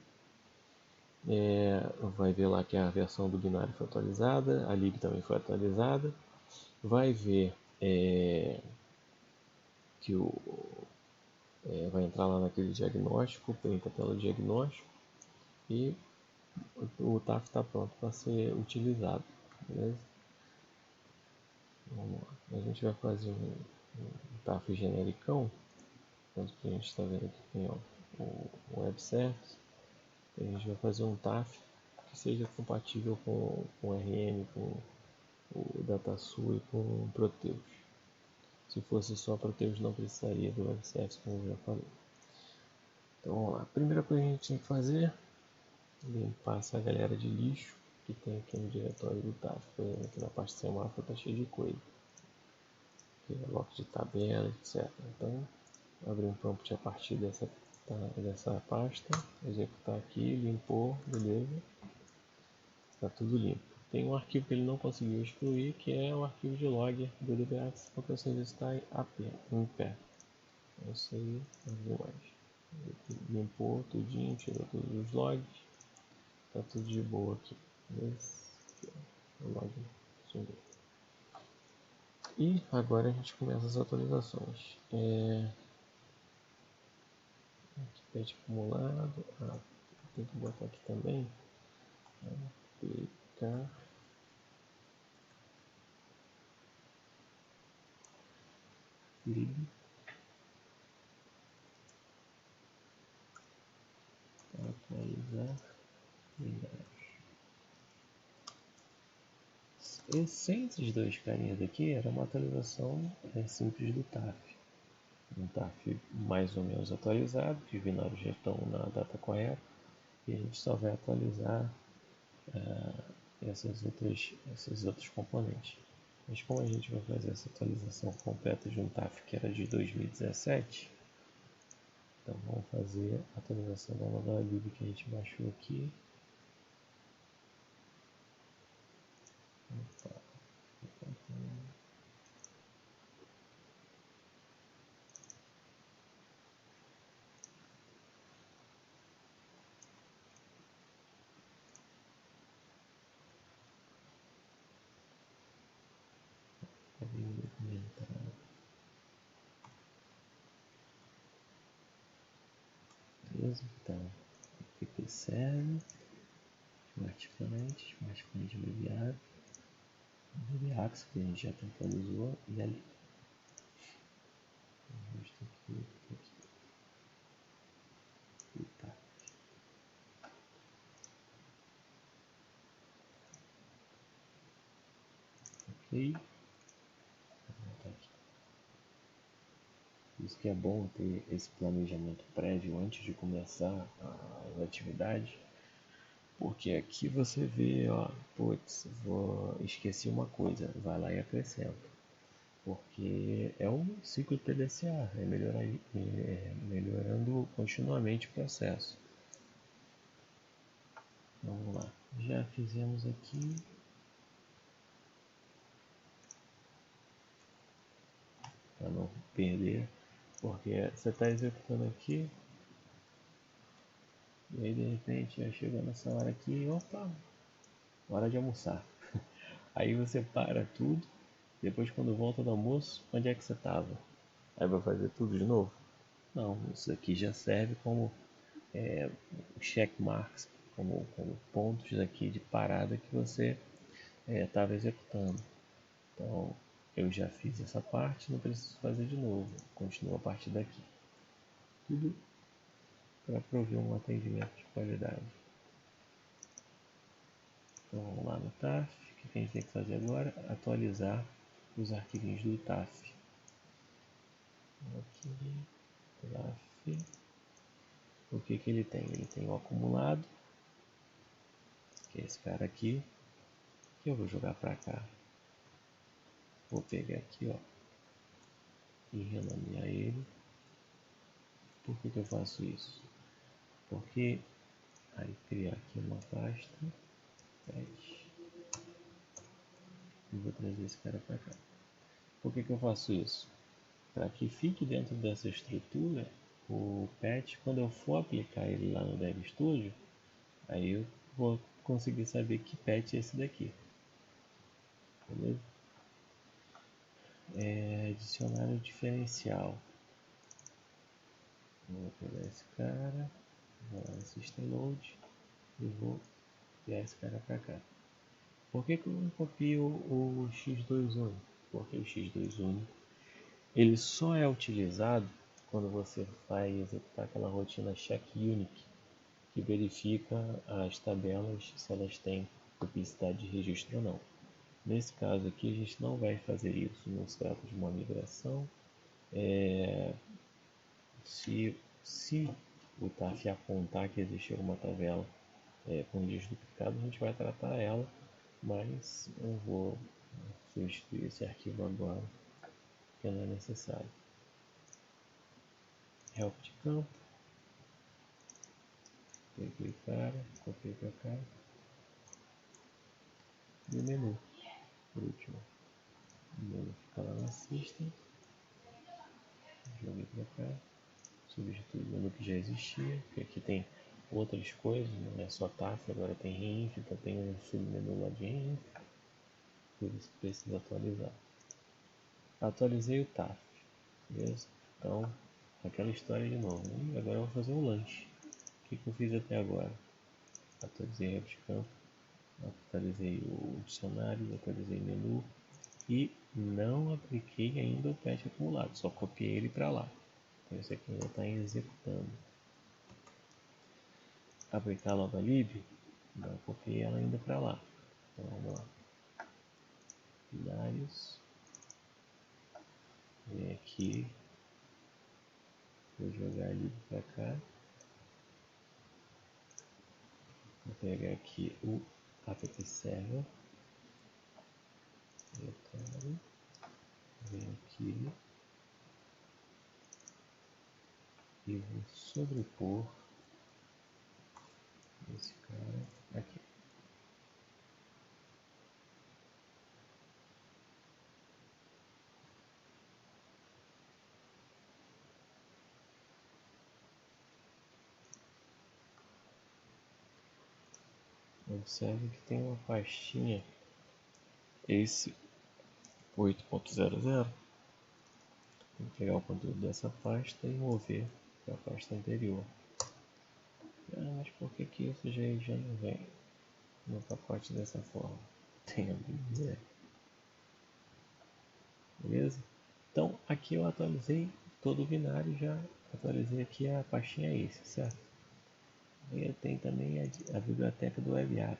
Vai ver lá que a versão do binário foi atualizada, a lib também foi atualizada. Vai ver que vai entrar lá naquele diagnóstico, printa pelo diagnóstico e o TAF está pronto para ser utilizado. Beleza? Vamos lá. A gente vai fazer um TAF genericão, tanto que a gente está vendo aqui tem o Web Service. A gente vai fazer um TAF que seja compatível com o RM, com o DataSul e com o Proteus. Se fosse só Proteus, não precisaria do Web Service, como eu já falei. Então vamos lá. A primeira coisa que a gente tem que fazer é limpar essa galera de lixo que tem aqui no diretório do TAF. Por exemplo, aqui na parte semáforo está cheio de coisa. Bloco de tabela, etc. Então, abrir um prompt a partir dessa pasta, executar aqui, limpou, beleza. Está tudo limpo. Tem um arquivo que ele não conseguiu excluir, que é o arquivo de log do DBAX, porque o serviço está em pé. É isso aí, não mais. Limpou tudinho, tirou todos os logs. Está tudo de boa aqui. Beleza? O log sumiu. E agora a gente começa as atualizações. Aqui patch acumulado. Tem que botar aqui também. Aplicar. Lib. Atualizar. Sem esses dois carinhas aqui, era uma atualização simples do TAF. Um TAF mais ou menos atualizado, que os binários já estão na data correta, e a gente só vai atualizar esses outros componentes. Mas como a gente vai fazer essa atualização completa de um TAF que era de 2017, então vamos fazer a atualização da nova lib que a gente baixou aqui. Beleza? Então, pp7, smartplant VBAX, que a gente já atualizou, e ali. voltei. Isso que é bom ter esse planejamento prévio antes de começar as atividades, porque aqui você vê, ó, putz, esqueci uma coisa, vai lá e acrescenta, porque é um ciclo PDCA, melhorando continuamente o processo. Vamos lá, já fizemos aqui. Para não perder, porque você está executando aqui e aí de repente já chega nessa hora aqui, opa, hora de almoçar. Aí você para tudo, depois quando volta do almoço, onde é que você estava? Aí vai fazer tudo de novo? Não, isso aqui já serve como check marks, como pontos aqui de parada que você estava executando. Então eu já fiz essa parte, não preciso fazer de novo, continua a partir daqui. Tudo para prover um atendimento de qualidade. Então vamos lá no TAF, o que a gente tem que fazer agora? Atualizar os arquivinhos do TAF. Aqui, TAF. O que ele tem? Ele tem o acumulado, que é esse cara aqui, que eu vou jogar para cá. Vou pegar aqui, ó, e renomear ele. Por que eu faço isso? Porque aí criar aqui uma pasta, pet, e vou trazer esse cara para cá. Por que eu faço isso? Para que fique dentro dessa estrutura o patch, quando eu for aplicar ele lá no DevStudio, aí eu vou conseguir saber que patch é esse daqui. Beleza? Dicionário diferencial. Vou pegar esse cara, vou lá no System Load e vou criar esse cara para cá. Por que eu não copio o X2Uni? Porque o X2Uni ele só é utilizado quando você vai executar aquela rotina check unique, que verifica as tabelas se elas têm duplicidade de registro ou não. Nesse caso aqui a gente não vai fazer isso, não se trata de uma migração. Se o TAF apontar que existe alguma tabela com registro duplicado, a gente vai tratar ela, mas eu vou substituir esse arquivo agora, que não é necessário. Help de campo, peguei o cara, copiei para cá, e o menu, por último. O menu fica lá na System, joguei para cá, substitui o menu que já existia, porque aqui tem outras coisas, não é só TAF, agora tem RINF, então tem um submenu lá de RINF, por isso precisa atualizar. Atualizei o TAF, beleza? Então, aquela história de novo. E agora eu vou fazer um lanche. O que eu fiz até agora? Atualizei o campo, atualizei o dicionário, atualizei o menu e não apliquei ainda o patch acumulado, só copiei ele para lá. Então esse aqui ainda está executando. Aplicar a nova lib, não copiei ela ainda para lá. Então vamos lá. Binários. Vem aqui. Vou jogar a lib para cá. Vou pegar aqui o app server. Vem aqui. E vou sobrepor esse cara aqui. Observe que tem uma pastinha, esse 8.00. Vou pegar o conteúdo dessa pasta e mover para a pasta anterior. Mas por que isso já não vem no pacote dessa forma? Tem a dizer. Beleza? Então aqui eu atualizei todo o binário, já atualizei aqui a pastinha esse, certo? E tem também a biblioteca do WebApp.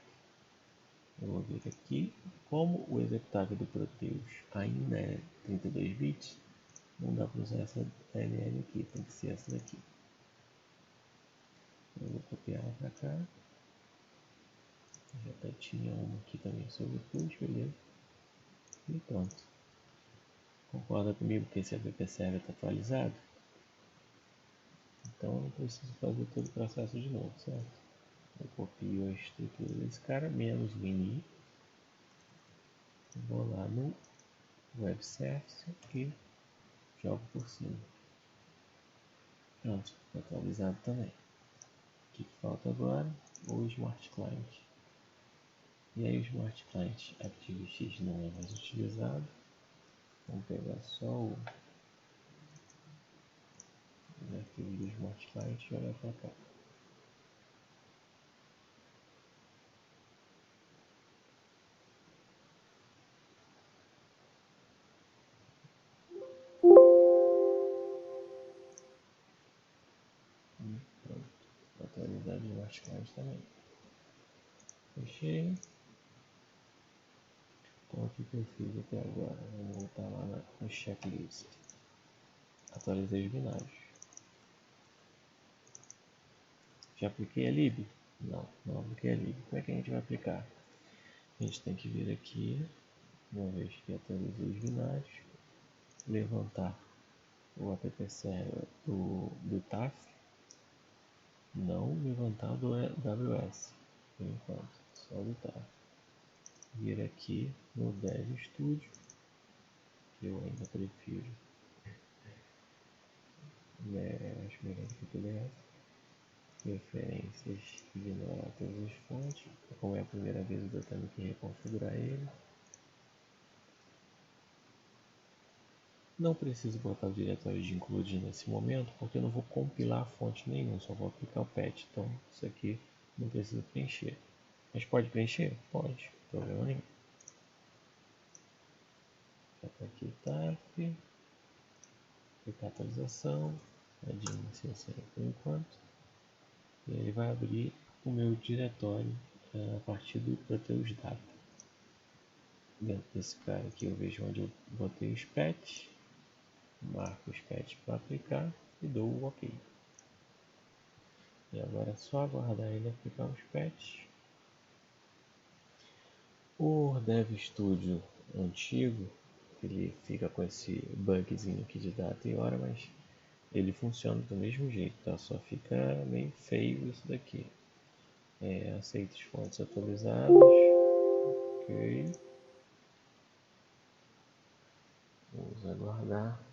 Eu vou vir aqui, como o executável do Proteus ainda é 32 bits, não dá para usar essa LL aqui, tem que ser essa daqui. Eu vou copiar ela para cá. Já até tinha uma aqui também sobre push, beleza? E pronto. Concorda comigo que esse app server está atualizado? Então eu não preciso fazer todo o processo de novo, certo? Eu copio a estrutura desse cara, menos o ini. Vou lá no Web Service e jogo por cima. Pronto, atualizado também. O que falta agora? O Smart Client. E aí o Smart Client ActiveX não é mais utilizado. Vamos pegar só os arquivos do Smart Client e jogar para cá. Pronto, atualizar o Smart Client também. Fechei. Então o que eu fiz até agora? Vamos voltar lá no checklist. Atualizei os binários. Já apliquei a lib? Não apliquei a lib. Como é que a gente vai aplicar? A gente tem que vir aqui, uma vez que atualizei os binários, levantar o app server do TAF, não levantar do AWS, por enquanto, só do TAF. Vir aqui no Dev Studio, que eu ainda prefiro, acho melhor que o PDF. Referências, ignorar todas as fontes. Como é a primeira vez, eu tenho que reconfigurar ele. Não preciso botar o diretório de include nesse momento, porque eu não vou compilar a fonte nenhuma, só vou aplicar o patch. Então, isso aqui não precisa preencher. Mas pode preencher? Pode, problema nenhum. Já está aqui o TAF, aplicar a atualização, admin licença por enquanto. E ele vai abrir o meu diretório a partir do Proteus Data. Dentro desse cara aqui eu vejo onde eu botei os patches, marco os patches para aplicar e dou o OK. E agora é só aguardar ele aplicar os patches. O Dev Studio antigo, ele fica com esse bugzinho aqui de data e hora, mas ele funciona do mesmo jeito, tá? Só fica meio feio isso daqui. Aceita as fontes atualizadas. Ok. Vamos aguardar.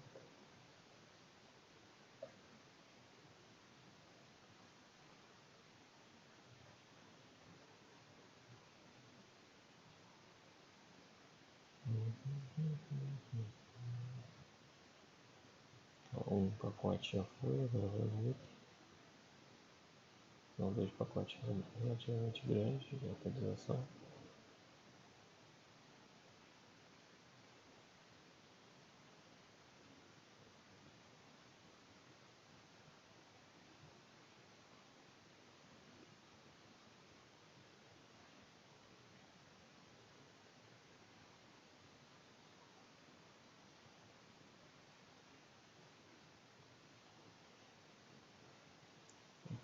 Um pacote já foi, agora vai o outro. São dois pacotes relativamente grandes de atualização.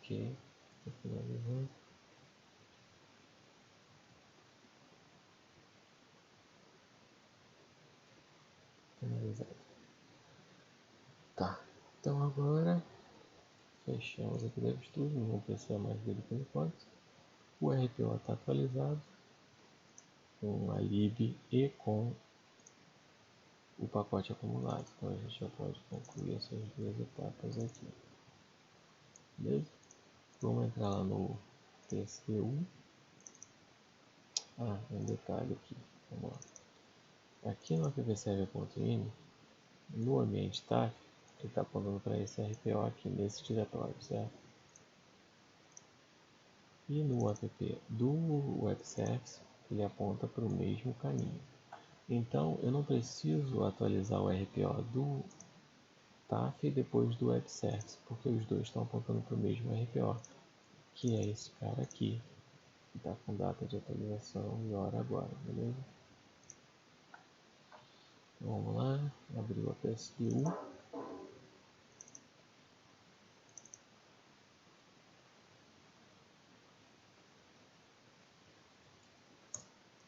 Ok, estou finalizando. Finalizado. Tá, então agora fechamos aqui o Dev Studio, não vou precisar mais dele por enquanto. O RPO está atualizado com a lib e com o pacote acumulado. Então a gente já pode concluir essas duas etapas aqui. Beleza? Vamos entrar lá no TCU. Um detalhe aqui. Vamos lá. Aqui no appserver.ini, no ambiente TAF, ele está apontando para esse RPO aqui nesse diretório, certo? E no app do Web Service, ele aponta para o mesmo caminho. Então, eu não preciso atualizar o RPO do TAF e depois do Web Service, porque os dois estão apontando para o mesmo RPO, que é esse cara aqui, Está com data de atualização e hora agora, beleza? Então, vamos lá, abriu a PSU.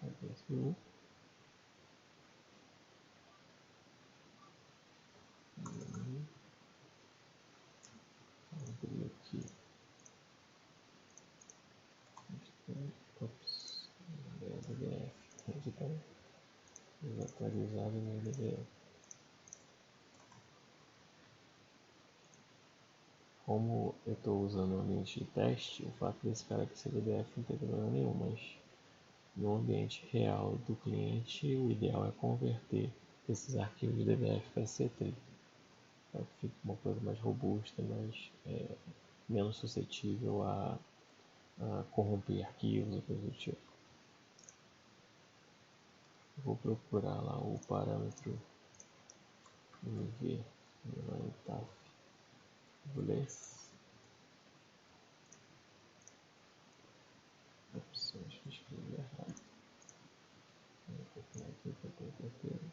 A PSU. Abrir aqui. Ops, DDF. Está desatualizado no DDF. Como eu estou usando o ambiente de teste, o fato desse cara aqui ser DDF não tem problema nenhum, mas no ambiente real do cliente, o ideal é converter esses arquivos de DDF para C3, para que fique uma coisa mais robusta, mais menos suscetível a corromper arquivos e coisas do tipo. Vou procurar lá o parâmetro MV TAF Bless. Ops, acho que escrevi errado. Vou copiar aqui para ter certeza.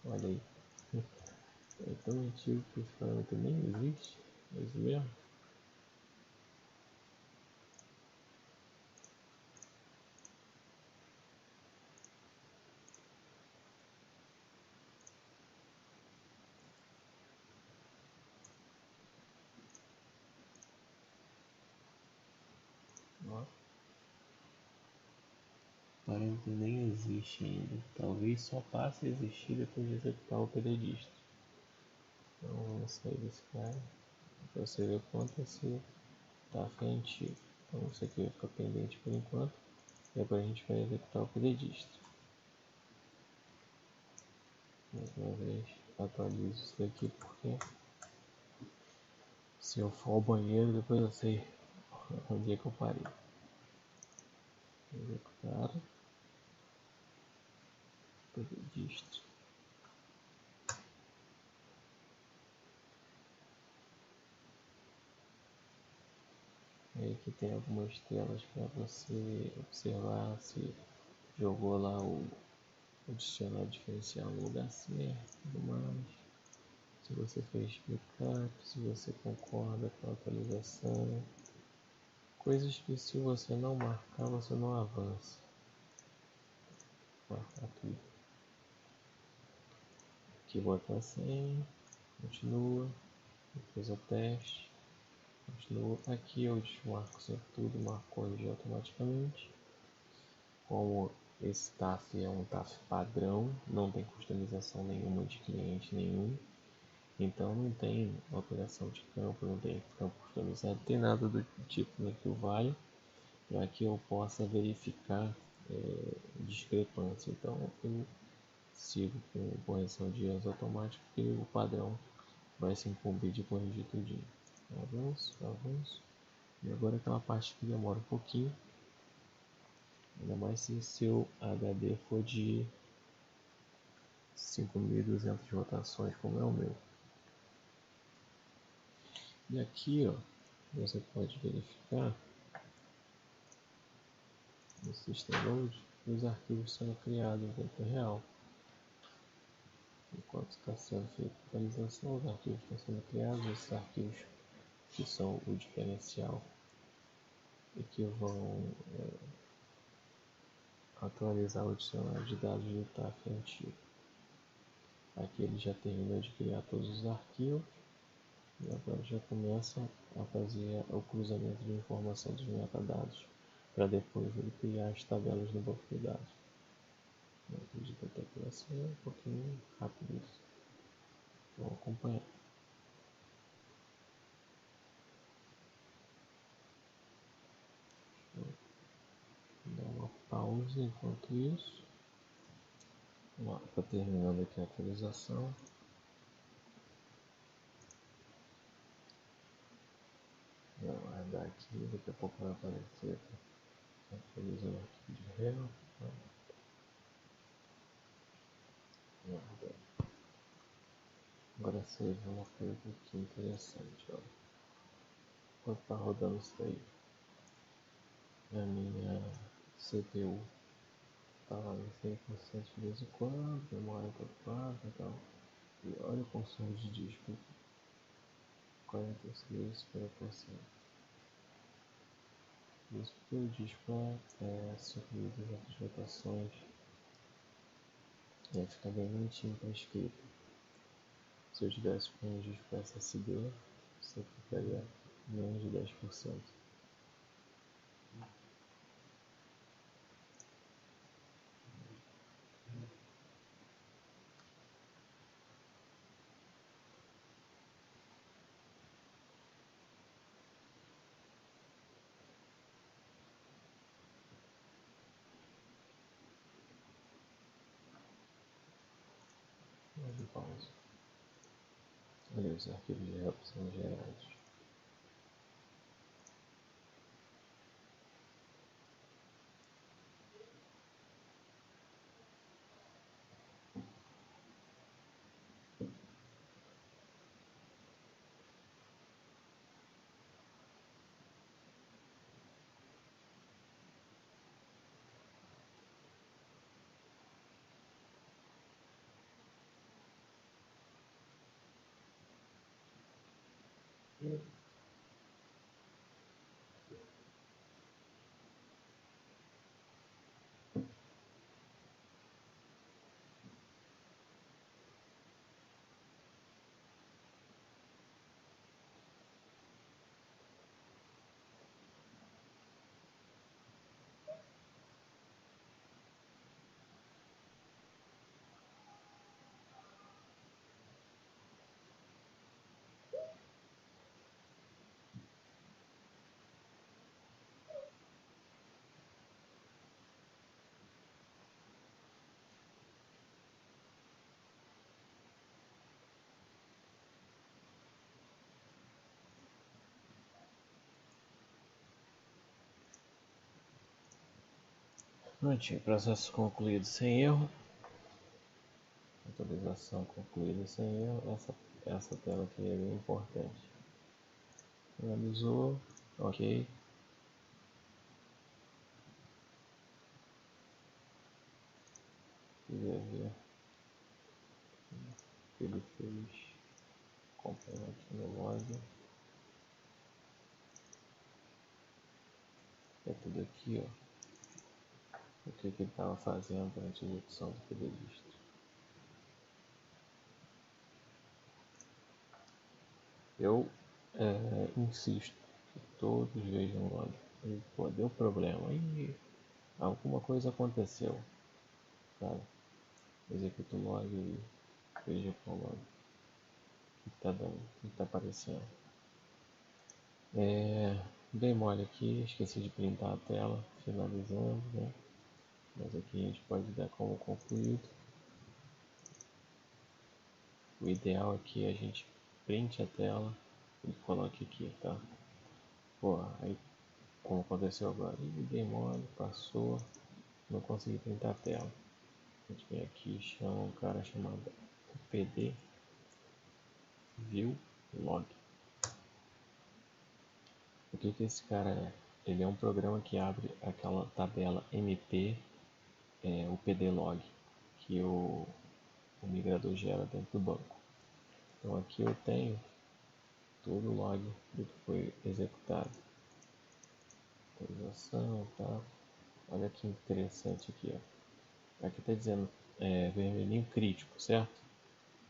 Olha aí. É tão antigo que esse parâmetro nem existe. É isso mesmo? Ó. O parâmetro nem existe ainda. Talvez só passe a existir depois de executar o PDDist. Então vamos sair desse cara. Para você ver o quanto esse TAF é antigo. Então isso aqui vai ficar pendente por enquanto. E agora a gente vai executar o PDDist. Mais uma vez, atualizo isso daqui porque se eu for ao banheiro depois eu sei onde é que eu parei. Executar PDDist. Aí aqui tem algumas telas para você observar se jogou lá o dicionário diferencial no lugar certo, tudo mais. Se você fez backup, se você concorda com a atualização. Coisas que se você não marcar, você não avança. Marcar tudo. Aqui botar 100, continua, depois o teste, continua. Aqui eu desmarco sempre tudo, marco corrigir automaticamente. Como esse TAF é um TAF padrão, não tem customização nenhuma de cliente nenhum, então não tem alteração de campo, não tem campo customizado, não tem nada do tipo que o valha para que eu possa verificar discrepância. Então eu sigo com correção de erros automáticos e o padrão vai se incumbir de corrigir tudinho. Avanço, avanço. E agora aquela parte que demora um pouquinho. Ainda mais se seu HD for de 5.200 rotações, como é o meu. E aqui, ó, você pode verificar no System Load os arquivos sendo criados em tempo real. Enquanto está sendo feita a atualização, os arquivos estão sendo criados, esses arquivos que são o diferencial e que vão atualizar o dicionário de dados do TAF antigo. Aqui ele já terminou de criar todos os arquivos e agora já começa a fazer o cruzamento de informação dos metadados para depois ele criar as tabelas no banco de dados. Eu acredito até que vai ser um pouquinho rápido isso. Vamos acompanhar. Vou dar uma pausa enquanto isso. Está terminando aqui a atualização. Vou guardar aqui, daqui a pouco vai aparecer atualizando aqui de réu. Guardar. Agora você vê uma coisa aqui interessante, ó. Enquanto tá rodando isso daí, a minha CPU tá lá em 100% de vez em quando, demora para e tal. E olha o consumo de disco, 46%. Isso porque o disco é subido em outras rotações, e aí fica bem bonitinho para escrita. Se eu tivesse com um disco SSD, você ficaria menos de 10%. De pausa. Olha, os arquivos de rap são gerados. Prontinho, processo concluído sem erro. Atualização concluída sem erro. Essa tela aqui é bem importante. Finalizou, ok. Quiser ver o que ele fez, acompanha aqui no log. É tudo aqui, ó. O que ele estava fazendo durante a execução do pedalista. Eu insisto que todos vejam o log. E, pô, deu problema. E alguma coisa aconteceu. Cara, executa o log e veja com o log. O que tá dando, o que tá aparecendo. Dei mole aqui, esqueci de printar a tela, finalizando, né? Mas aqui a gente pode dar como concluído. O ideal aqui é a gente printe a tela e coloque aqui, tá? Pô, aí como aconteceu agora, dei mole, passou, não consegui printar a tela. A gente vem aqui e chama um cara chamado PD View Log. O que esse cara é? Ele é um programa que abre aquela tabela MP, o PD Log, que o migrador gera dentro do banco. Então aqui eu tenho todo o log do que foi executado. Atualização, tá? Olha que interessante aqui, ó. Aqui está dizendo vermelhinho crítico, certo?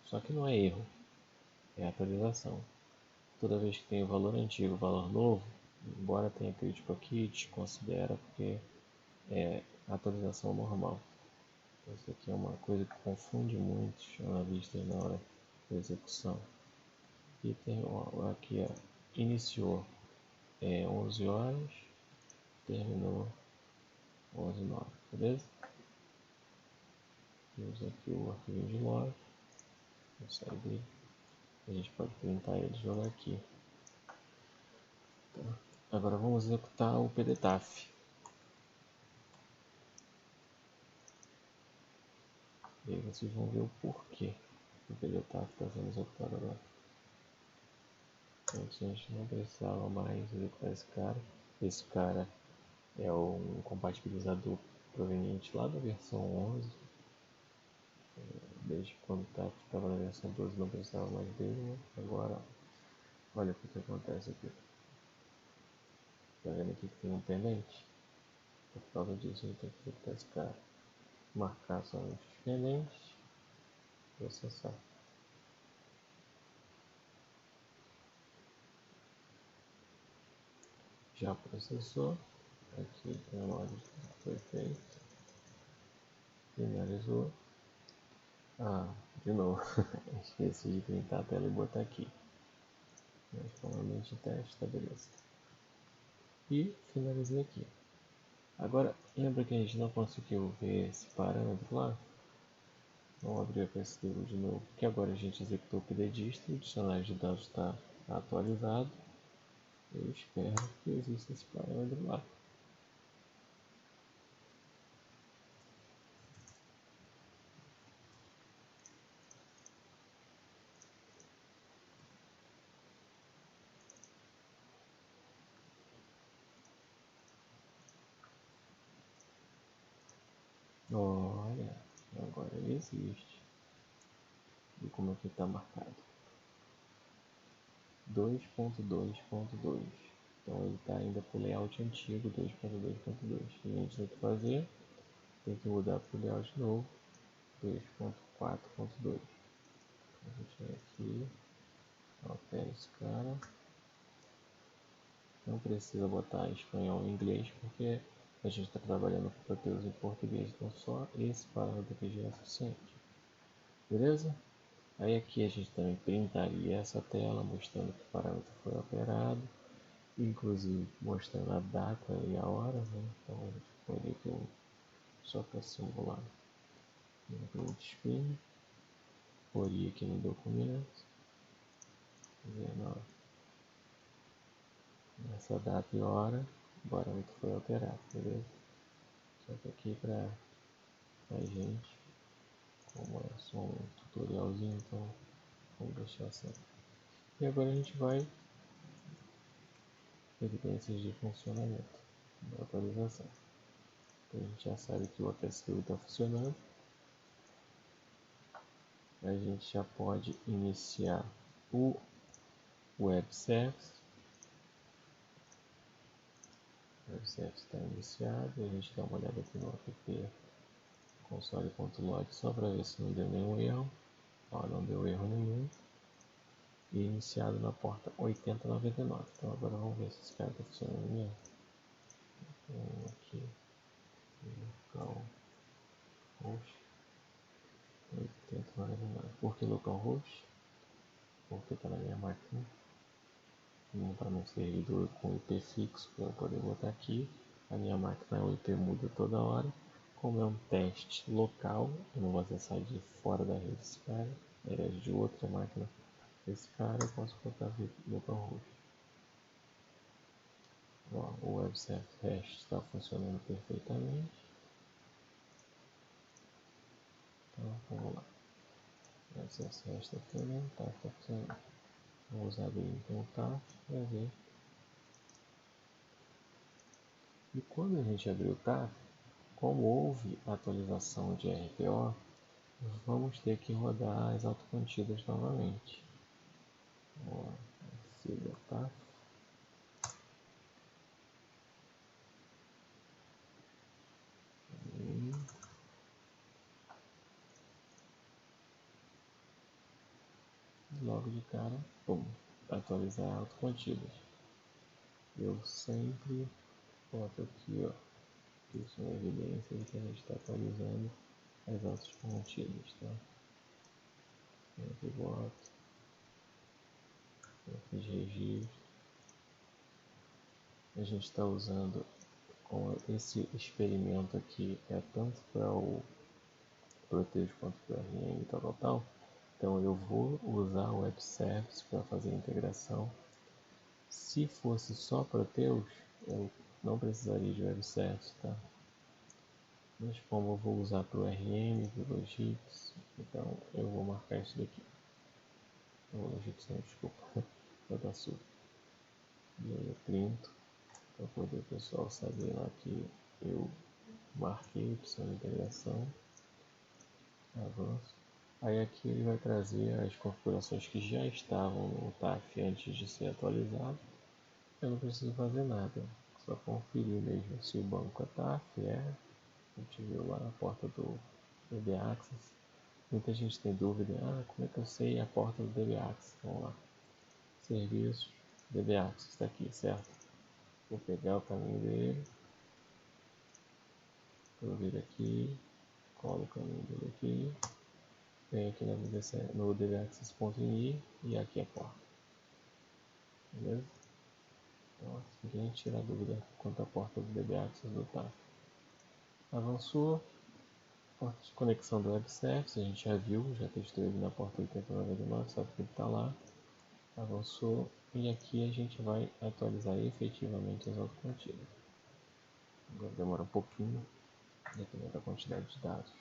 Só que não é erro, é atualização. Toda vez que tem o valor antigo e o valor novo, embora tenha crítico aqui, desconsidera porque é atualização normal. Isso aqui é uma coisa que confunde muito os analistas na hora da execução. E tem aqui, ó, iniciou 11 horas, terminou 11h09, beleza? Temos aqui o arquivo de log, vou sair dele, a gente pode printar ele e jogar aqui. Tá. Agora vamos executar o PDTAF. E aí vocês vão ver o porquê. porque ele está sendo executado agora. Antes a gente não precisava mais executar esse cara. Esse cara é um compatibilizador proveniente lá da versão 11. Desde quando estava na versão 12 não precisava mais dele, né? Agora, olha o que acontece aqui. Tá vendo aqui que tem um pendente? Por causa disso, a gente tem que executar esse cara. Marcar somente os pendentes. Processar. Já processou. Aqui tem a log que foi feito. Finalizou. De novo. Esqueci de printar a tela e botar aqui. Mas como ambiente de teste, tá beleza. E finalizei aqui. Agora, lembra que a gente não conseguiu ver esse parâmetro lá? Vamos abrir a PSDU de novo, porque agora a gente executou o pdist, o dicionário de dados está atualizado. Eu espero que exista esse parâmetro lá. Olha, agora ele existe. E como é que está marcado? 2.2.2. Então ele está ainda para o layout antigo 2.2.2. O que a gente tem que fazer? Tem que mudar para o layout novo 2.4.2. A gente vem aqui, altera esse cara. Não precisa botar espanhol e inglês porque a gente está trabalhando com Proteus em português, então só esse parâmetro aqui já é suficiente. Beleza? Aí aqui a gente também printaria essa tela mostrando que o parâmetro foi alterado, inclusive mostrando a data e a hora, né? Então a gente poderia aqui só para simular um print screen, poria aqui no documento, dizendo essa data e hora, o parâmetro foi alterado, beleza? Só que aqui para a gente, como é só um tutorialzinho, então vamos deixar assim. E agora a gente vai evidências de funcionamento da atualização. Então a gente já sabe que o APSU está funcionando. A gente já pode iniciar o Web Service. O Web Service está iniciado. A gente dá uma olhada aqui no app console.log só para ver se não deu nenhum erro. Ó, não deu erro nenhum. E iniciado na porta 8099. Então agora vamos ver se esse cara está funcionando mesmo. Então, aqui, localhost 8099. Por que localhost? Porque está na minha máquina. Não está no servidor com IP fixo para eu poder botar aqui. A minha máquina o IP muda toda hora. Como é um teste local, eu não vou acessar de fora da rede desse cara, aliás de outra máquina desse cara, eu posso botar localhost. O Web Service REST está funcionando perfeitamente. Então vamos lá. O Web Service REST está funcionando, está funcionando. Vamos abrir então o TAF para ver. E quando a gente abrir o TAF, como houve atualização de RPO, vamos ter que rodar as autocontidas novamente. Vamos lá, siga TAF. Logo de cara, atualizar autocontidas. Eu sempre boto aqui, ó, isso é uma evidência de que a gente está atualizando as autocontidas, tá? Sempre boto, aqui de registro. A gente está usando com esse experimento aqui, é tanto para o Proteus quanto para o RM e tal. Então eu vou usar o Web Service para fazer a integração. Se fosse só Proteus, eu não precisaria de Web Service, tá? Mas como eu vou usar para o RM, para o Logix, Então eu vou marcar isso daqui. Não, egípcio, desculpa. Vou dar sul. E aí eu printo para poder o pessoal saber lá que eu marquei opção de integração. Avanço. Aí aqui ele vai trazer as configurações que já estavam no TAF antes de ser atualizado. Eu não preciso fazer nada, só conferir mesmo se o banco é TAF, a gente viu lá na porta do DB Access. Muita gente tem dúvida, como é que eu sei a porta do DB Access? Vamos lá, serviços, DB Access está aqui, certo? Vou pegar o caminho dele, vou vir aqui, colo o caminho dele aqui, venho aqui no dbaccess.ini e aqui a porta, beleza? Então aqui a gente tira a dúvida quanto à porta do DB Access do TAF. Avançou. Porta de conexão do web service, a gente já viu, já testou ele na porta 8099, sabe que ele está lá. Avançou e aqui a gente vai atualizar efetivamente as autocontidas. Agora demora um pouquinho, dependendo da quantidade de dados.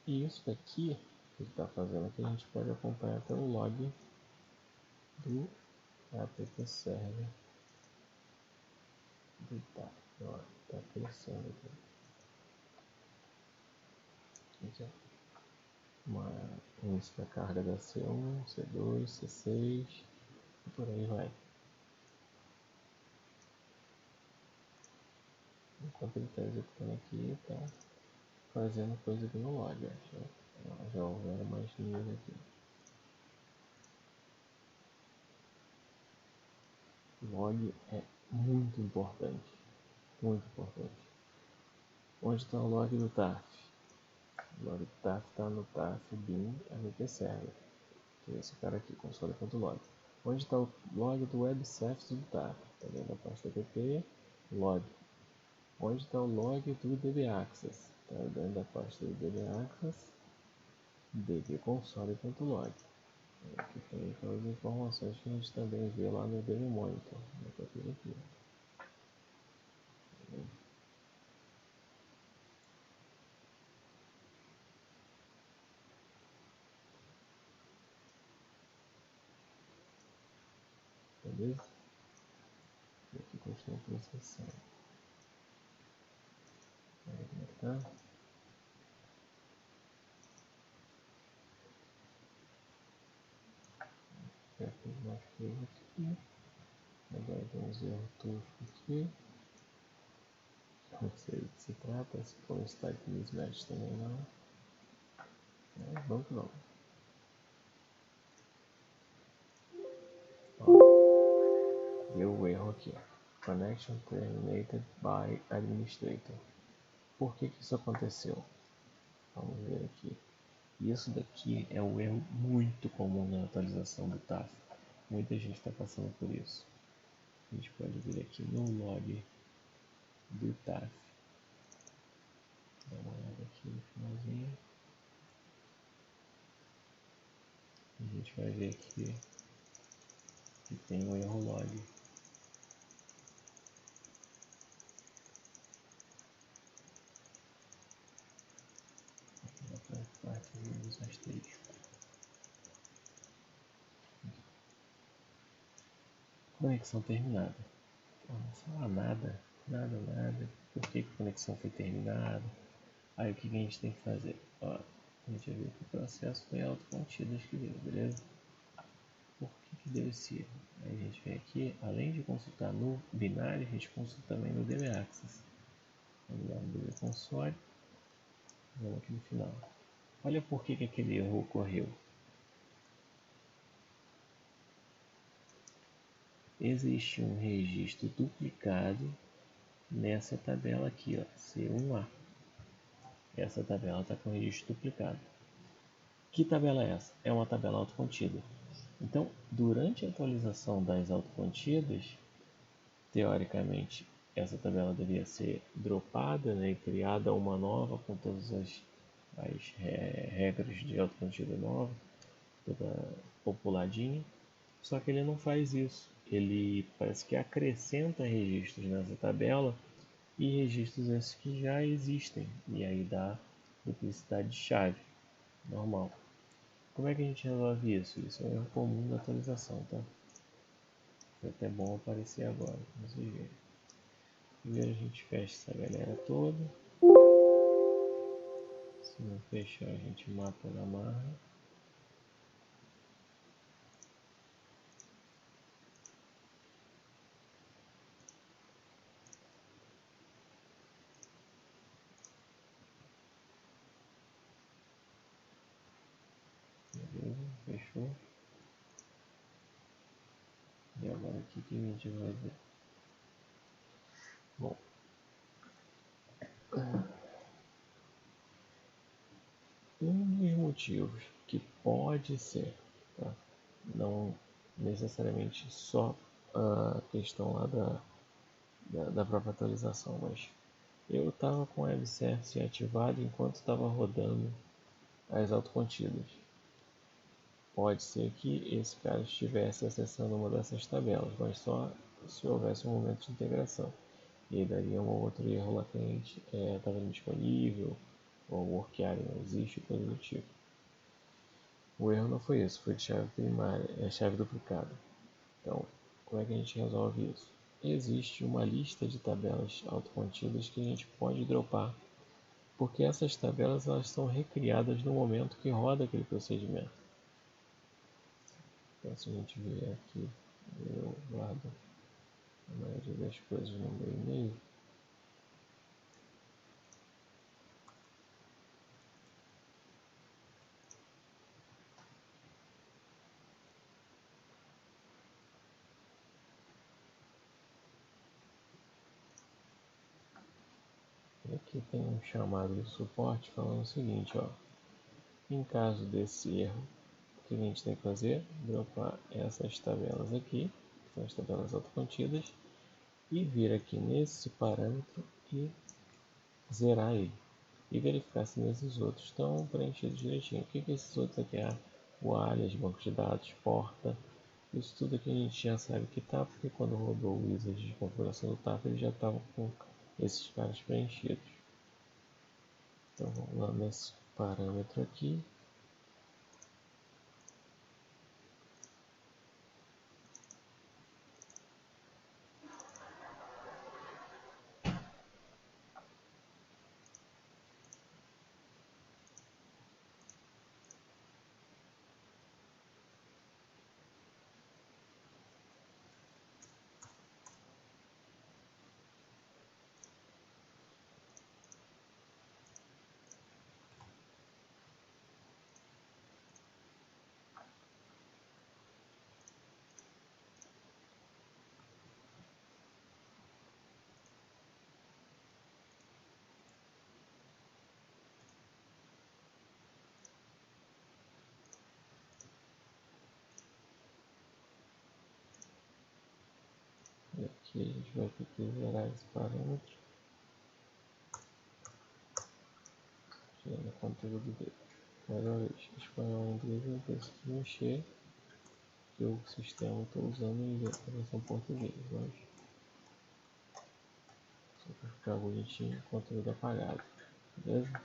E isso daqui que ele está fazendo aqui, a gente pode acompanhar pelo log do app server do TAF. Está crescendo aqui. Início da carga da C1, C2, C6 e por aí vai. Enquanto ele está executando aqui, está fazendo coisa aqui no log. Já houveram mais linhas aqui. Log é muito importante. Muito importante. Onde está o log do TAF? O log do TAF está no TAF bin app server. Que é esse cara aqui, console.log. Onde está o log do web service do TAF? Está dentro da pasta app, log. Onde está o log do DB Access? Está dentro da pasta do DB Access, dbconsole.log. Aqui tem aquelas informações que a gente também vê lá no DB Monitor. Aqui. Beleza? E aqui continua processando. Aí, como é que tá? Já fiz mais coisas aqui. Agora tem uns erros toscos aqui. Não sei do que se trata. Se for um stack mismatch também não. Banco não. Ó, deu o erro aqui. Connection terminated by administrator. Por que isso aconteceu? Vamos ver aqui. Isso daqui é um erro muito comum na atualização do TAF. Muita gente está passando por isso. A gente pode vir aqui no log do TAF. Dá uma olhada aqui no finalzinho. A gente vai ver aqui que tem um erro log. Aqui na parte dos rastreios. Conexão terminada. Não fala nada. Por que a conexão foi terminada? Aí o que a gente tem que fazer? Ó, a gente vai ver que o processo foi autocontido, acho que deu, beleza? Por que deu esse erro? Aí a gente vem aqui, além de consultar no binário, a gente consulta também no DB Access. Vamos lá no DB Console. Vamos aqui no final. Olha por que aquele erro ocorreu. Existe um registro duplicado nessa tabela aqui, ó, C1A. Essa tabela está com registro duplicado. Que tabela é essa? É uma tabela autocontida. Então, durante a atualização das autocontidas, teoricamente, essa tabela deveria ser dropada, e criada uma nova com todas as regras de autocontida nova, toda populadinha. Só que ele não faz isso. Ele parece que acrescenta registros nessa tabela e registros esses que já existem. E aí dá duplicidade de chave. Normal. Como é que a gente resolve isso? Isso é um erro comum da atualização, tá? Foi até bom aparecer agora, pra vocês verem. Primeiro a gente fecha essa galera toda. Se não fechar, a gente mata na marra. Beleza, fechou. E agora o que a gente vai ver? Bom, um dos motivos que pode ser, tá? Não necessariamente só a questão lá da própria atualização, mas eu estava com o webservice ativado enquanto estava rodando as autocontidas. Pode ser que esse cara estivesse acessando uma dessas tabelas, mas só se houvesse um momento de integração. E aí daria um outro erro latente, estava indisponível, ou o work area não existe, coisa do tipo. O erro não foi isso, foi de chave primária, chave duplicada. Então, como é que a gente resolve isso? Existe uma lista de tabelas autocontidas que a gente pode dropar, porque essas tabelas elas são recriadas no momento que roda aquele procedimento. Então, se a gente vier aqui, eu guardo a maioria das coisas no meu e-mail. E aqui tem um chamado de suporte falando o seguinte, ó. Em caso desse erro, o que a gente tem que fazer? Dropar essas tabelas aqui, que são as tabelas autocontidas, e vir aqui nesse parâmetro e zerar ele. E verificar se nesses outros estão preenchidos direitinho. O que esses outros aqui é? O alias, banco de dados, porta. Isso tudo aqui a gente já sabe que está, porque quando rodou o wizard de configuração do TAP, ele já estava com esses caras preenchidos. Então vamos lá nesse parâmetro aqui. E aqui a gente vai ter que zerar esse parâmetro, tirando o conteúdo dele. Mais uma vez, espanhol e inglês eu preciso mexer, que o sistema estou usando a versão português, mas só para ficar bonitinho, conteúdo apagado, beleza?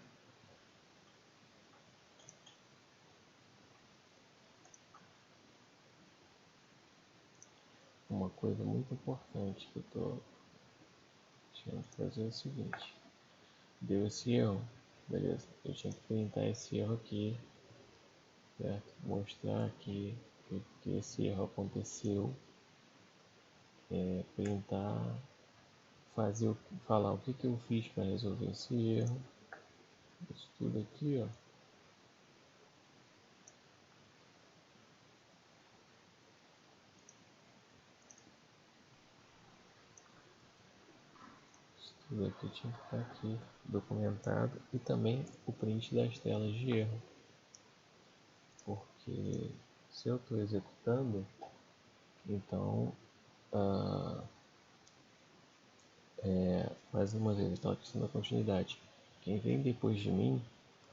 Uma coisa muito importante que eu estou tinha que fazer é o seguinte: deu esse erro, beleza? Eu tinha que printar esse erro aqui, certo? Mostrar aqui que esse erro aconteceu, printar, falar o que eu fiz para resolver esse erro, isso tudo aqui, ó. Isso tudo aqui tinha que estar aqui documentado e também o print das telas de erro, porque se eu estou executando, então mais uma vez, aquela questão da continuidade. Quem vem depois de mim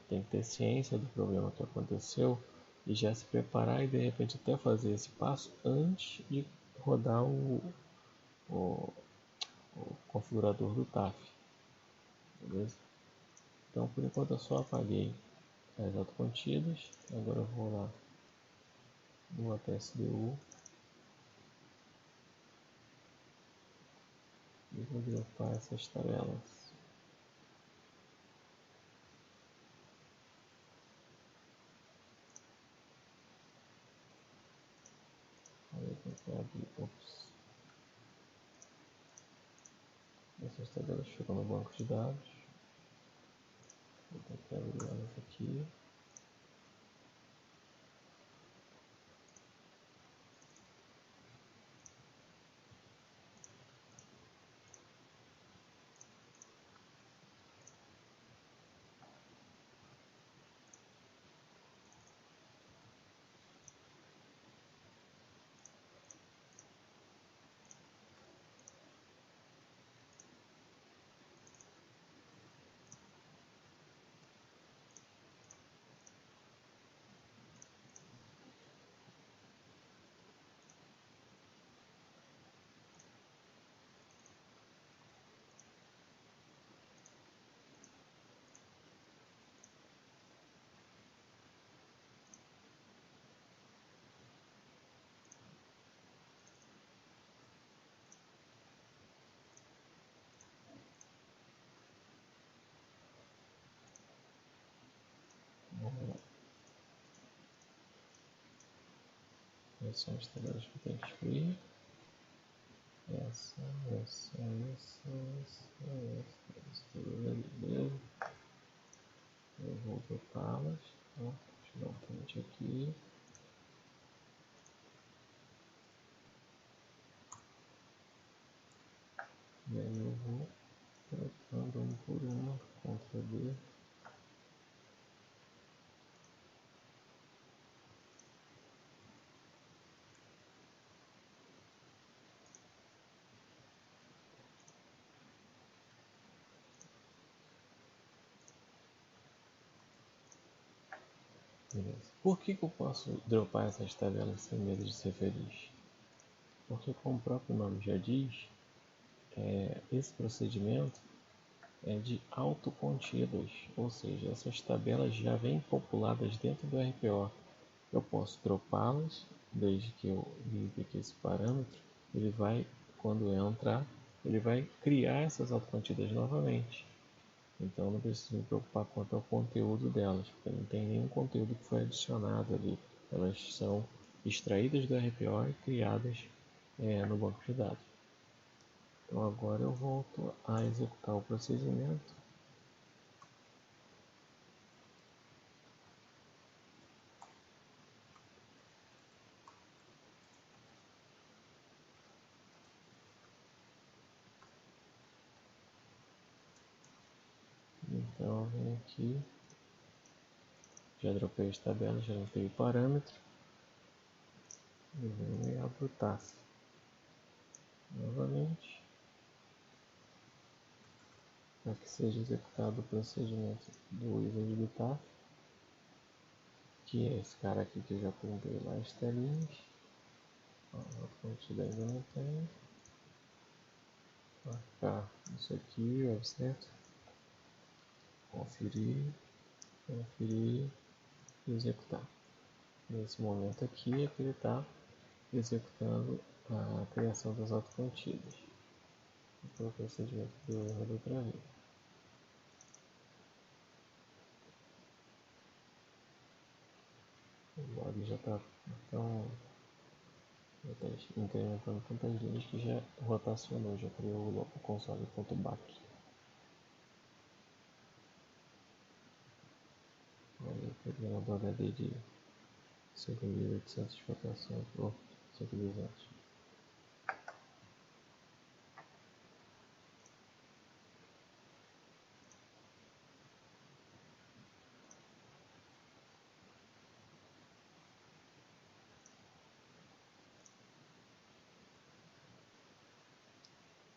tem que ter ciência do problema que aconteceu e já se preparar e de repente até fazer esse passo antes de rodar o, o configurador do TAF. Beleza? Então por enquanto eu só apaguei as autocontidas. Agora eu vou lá no APSDU e vou dropar essas tabelas. Aí eu tenho que abrir, essas tabelas ficam no banco de dados. Vou ter que abrir elas aqui. Essas são as tabelas que eu tenho que excluir. Essa, beleza. Eu vou botá-las. Então, deixa eu dar um print aqui. E aí eu vou trocando um por um, Ctrl D. Beleza. Por que eu posso dropar essas tabelas sem medo de ser feliz? Porque, como o próprio nome já diz, esse procedimento é de autocontidas, ou seja, essas tabelas já vêm populadas dentro do RPO. Eu posso dropá-las, desde que eu limpe aqui esse parâmetro, ele vai, quando eu entrar, ele vai criar essas autocontidas novamente. Então não preciso me preocupar quanto ao conteúdo delas, porque não tem nenhum conteúdo que foi adicionado ali. Elas são extraídas do RPO e criadas no banco de dados. Então agora eu volto a executar o procedimento. Então eu venho aqui, já dropei as tabelas, já limpei o parâmetro. E venho e abro o TAF novamente, para que seja executado o procedimento do user de TAF, que é esse cara aqui que eu já comprei lá as telinhas. A contida ainda não tem. Marcar isso aqui, certo? Conferir e executar. Nesse momento aqui é que ele está executando a criação das autocontidas. Então o procedimento do erro outra vez. O log já está incrementando tantas linhas que já rotacionou, já criou o console.back. Aí o programa do HD de 5.800 rotações por 5.200.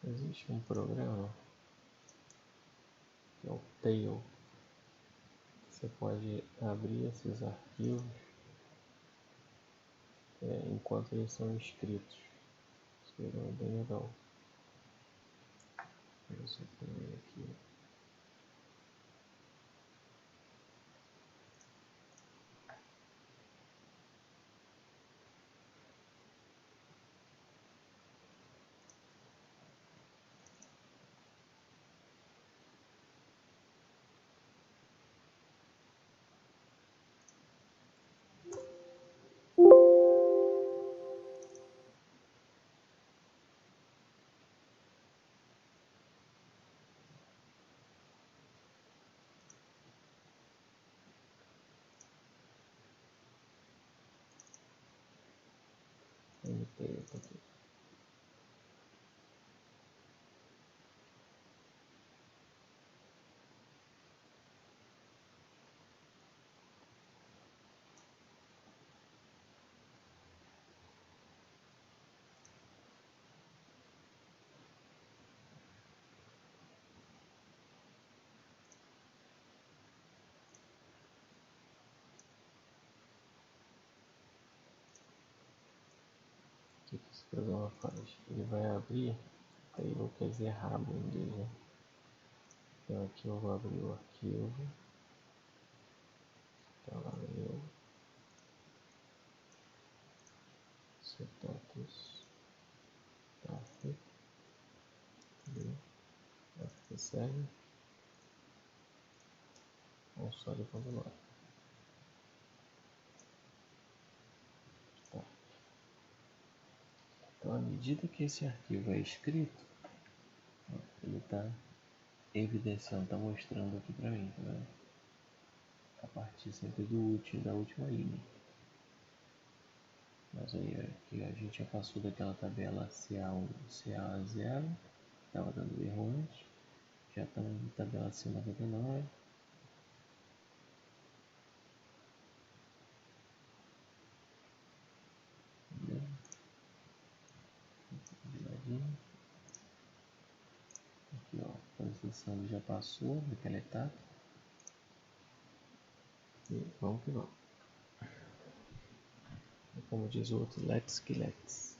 Existe um programa que é o Tail. Você pode abrir esses arquivos enquanto eles são escritos. Esse programa é bem legal. Deixa eu só aqui. treta aqui. O que esse programa faz? Ele vai abrir table, quer dizer rabo em inglês, né? Então aqui eu vou abrir o arquivo. Tá lá eu. Status. Tá. Segue. Console vocabulário. Tá. Então, à medida que esse arquivo é escrito, ele está evidenciando, está mostrando aqui para mim, tá vendo? A partir sempre do último, da última linha. Mas aí aqui a gente já passou daquela tabela CA1, CA0, estava dando erro antes, já estamos na tabela C99. Aqui, ó, a transição já passou daquela etapa. E vamos que vamos. Como diz o outro, let's que let's.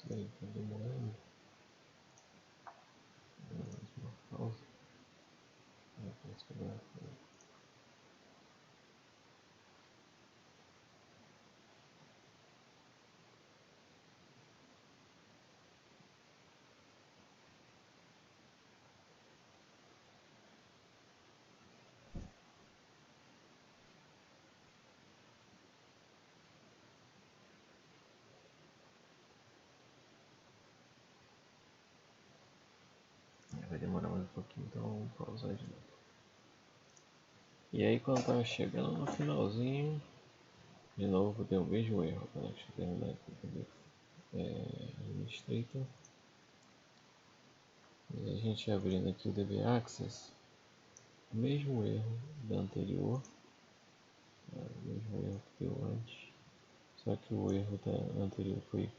Isso aí está demorando. Uma pausa. Vai demorar mais um pouquinho, então vamos pausar de novo. E aí quando estava chegando no finalzinho, de novo deu o mesmo erro. Deixa eu terminar aqui, cadê? Administrator. E a gente abrindo aqui o DB Access, o mesmo erro da anterior, o mesmo erro que deu antes, só que o erro da anterior foi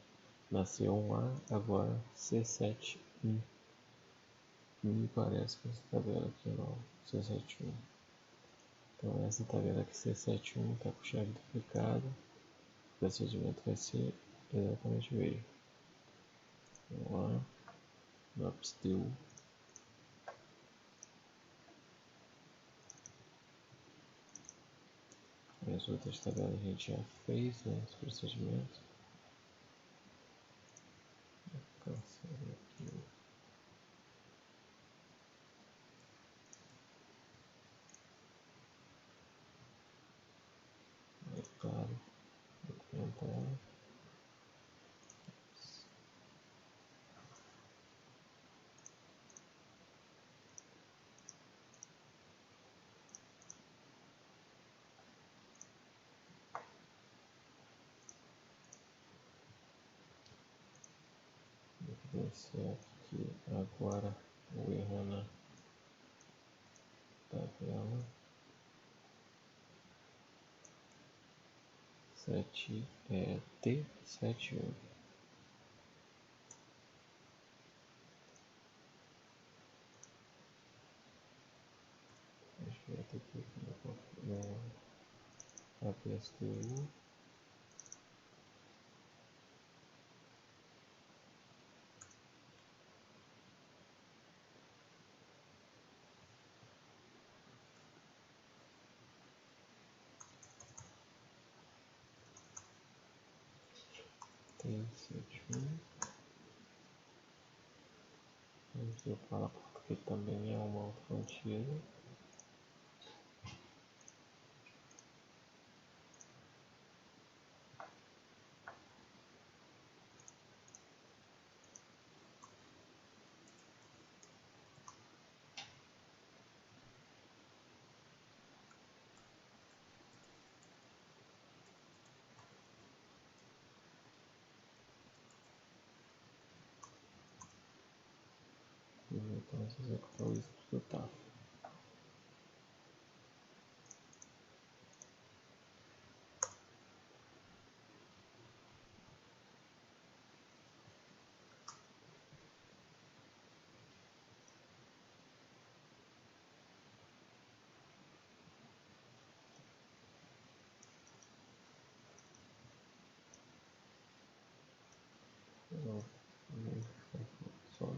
na C1A, agora C71. Me parece que essa tabela aqui não, C71. Então essa tabela aqui C71 está com chave duplicada, o procedimento vai ser exatamente o mesmo. Vamos lá, no upstill. As outras tabelas a gente já fez, né, esse procedimento. Cancela aqui. É claro, documentar. Deu certo que agora o erro na tabela 7 T71. porta aqui a PSTU. Tem 7.000. Eu falo porque também é uma outra antiga. E voltamos a executar o script do TAF. Só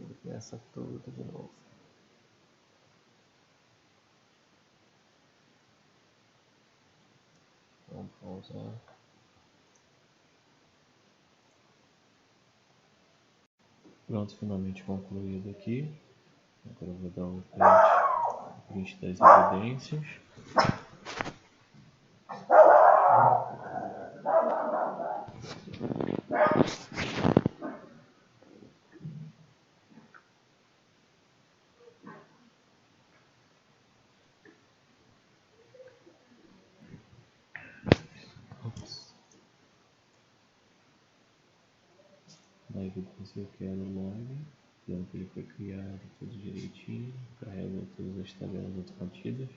ele começa tudo de novo. Vamos pausar. Pronto, finalmente concluído aqui. Agora eu vou dar o print das evidências. Na evidência eu quero o log, dizendo que ele foi criado tudo direitinho, carrega todas as tabelas automatizadas.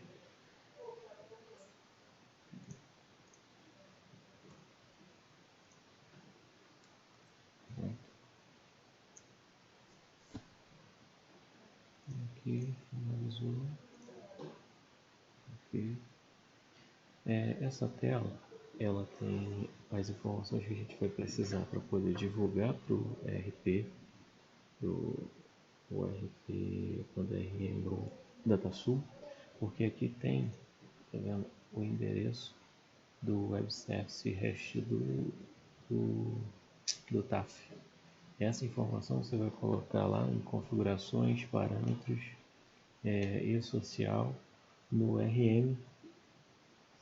Aqui, finalizou. Aqui. Essa tela, ela tem as informações que a gente vai precisar para poder divulgar para o RP, o RP quando é RM do DataSul, porque aqui tem, tá vendo, o endereço do Web Service REST do TAF. Essa informação você vai colocar lá em configurações, parâmetros e social no RM.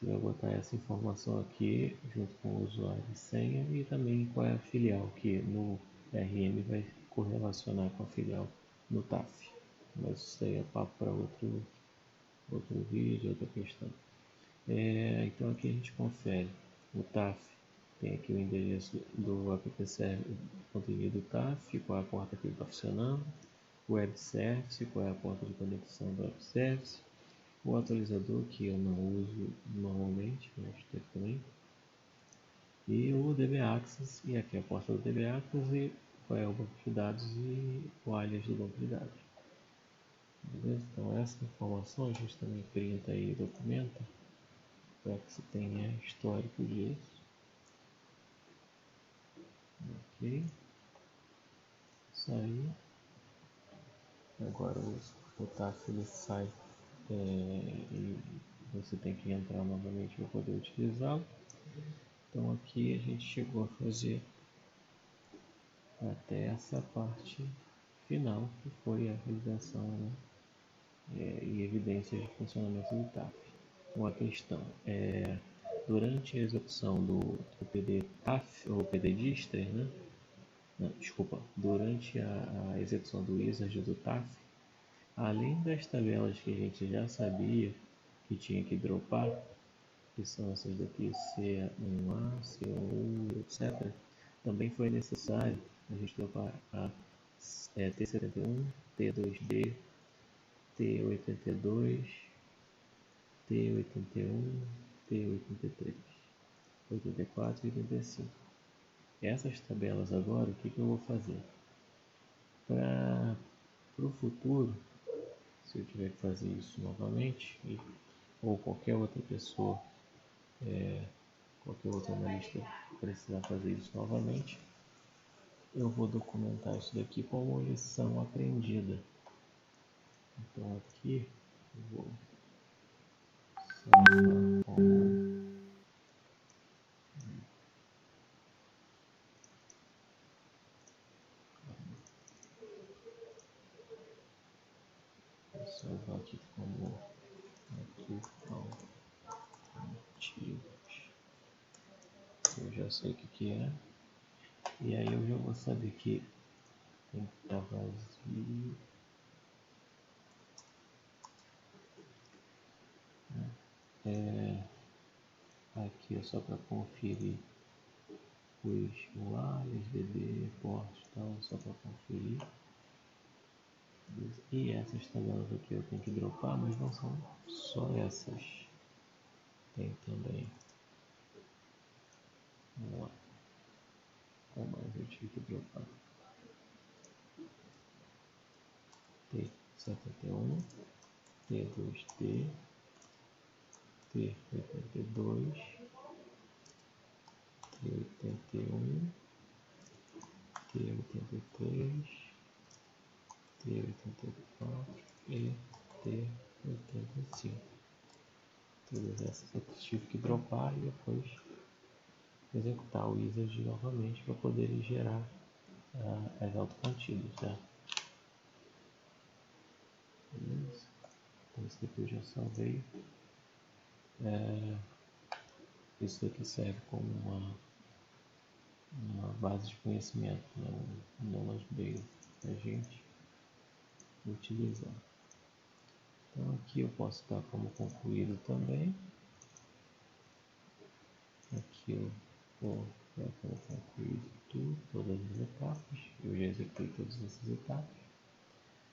Você vai botar essa informação aqui junto com o usuário e senha e também qual é a filial que no RM vai correlacionar com a filial no TAF. Mas isso aí é papo para outro vídeo, outra questão. Então aqui a gente confere o TAF, tem aqui o endereço do app.server.ini do TAF, qual é a porta que ele está funcionando, o Web Service, qual é a porta de conexão do Web Service, o atualizador, que eu não uso normalmente, mas tem também, e o DB Access, e aqui a porta do DB Access e qual é o banco de dados e o alias do banco de dados. Beleza? Então essa informação a gente também printa e documenta para que você tenha histórico disso. Ok. Isso aí. Agora o TAF ele sai e você tem que entrar novamente para poder utilizá-lo. Então aqui a gente chegou a fazer até essa parte final, que foi a realização, né, e evidências de funcionamento do TAF. Uma questão durante a execução do PD TAF ou PD Dister, né? Não, desculpa, durante a execução do wizard do TAF, além das tabelas que a gente já sabia que tinha que dropar, que são essas daqui, C1A, C1U, etc., também foi necessário a gente dropar a T71, T2D, T82, T81, T83, 84 e 85. Essas tabelas agora, o que eu vou fazer? Para o futuro, se eu tiver que fazer isso novamente, ou qualquer outra pessoa, qualquer outro analista precisar fazer isso novamente, eu vou documentar isso daqui como lição aprendida. Então aqui eu vou salvar como salvar aqui como antigos. Eu já sei o que é. E aí eu já vou saber que tem que estar vazio. Aqui é só para conferir os UARs, DB, portos, então só para conferir. E essas tabelas aqui eu tenho que dropar, mas não são só essas. Tem também. Vamos lá. Qual mais eu tive que dropar? T71, T2D, T82, T81, T83, T84 e T85. Todas essas eu tive que dropar e depois executar o wizard novamente para poder gerar as autocontidas, tá? Beleza? Então isso daqui eu já salvei. Isso aqui serve como uma base de conhecimento, né? Um knowledge base para a gente utilizar. Então aqui eu posso dar como concluído também. Aqui eu vou dar como concluído todas as etapas. Eu já executei todas essas etapas.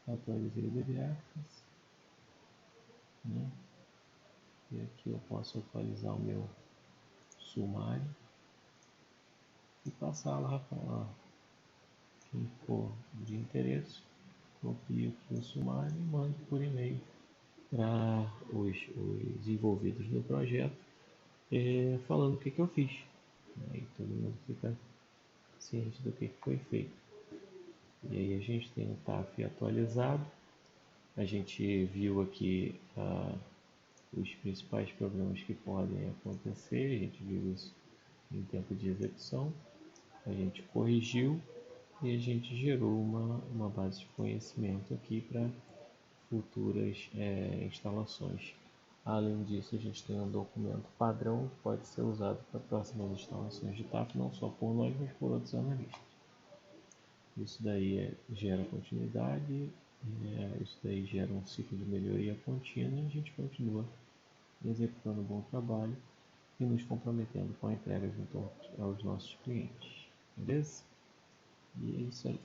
Atualizei o DBArchives, né? E aqui eu posso atualizar o meu sumário e passar lá para quem for de interesse. Copio aqui o sumário e mando por e-mail para os envolvidos no projeto, falando o que eu fiz. Aí todo mundo fica ciente do que foi feito. E aí a gente tem o TAF atualizado. A gente viu aqui os principais problemas que podem acontecer, a gente viu isso em tempo de execução, a gente corrigiu e a gente gerou uma base de conhecimento aqui para futuras instalações. Além disso, a gente tem um documento padrão que pode ser usado para próximas instalações de TAF, não só por nós, mas por outros analistas. Isso daí gera continuidade, isso daí gera um ciclo de melhoria contínua e a gente continua executando um bom trabalho e nos comprometendo com a entrega junto aos nossos clientes. Beleza? E é isso aí.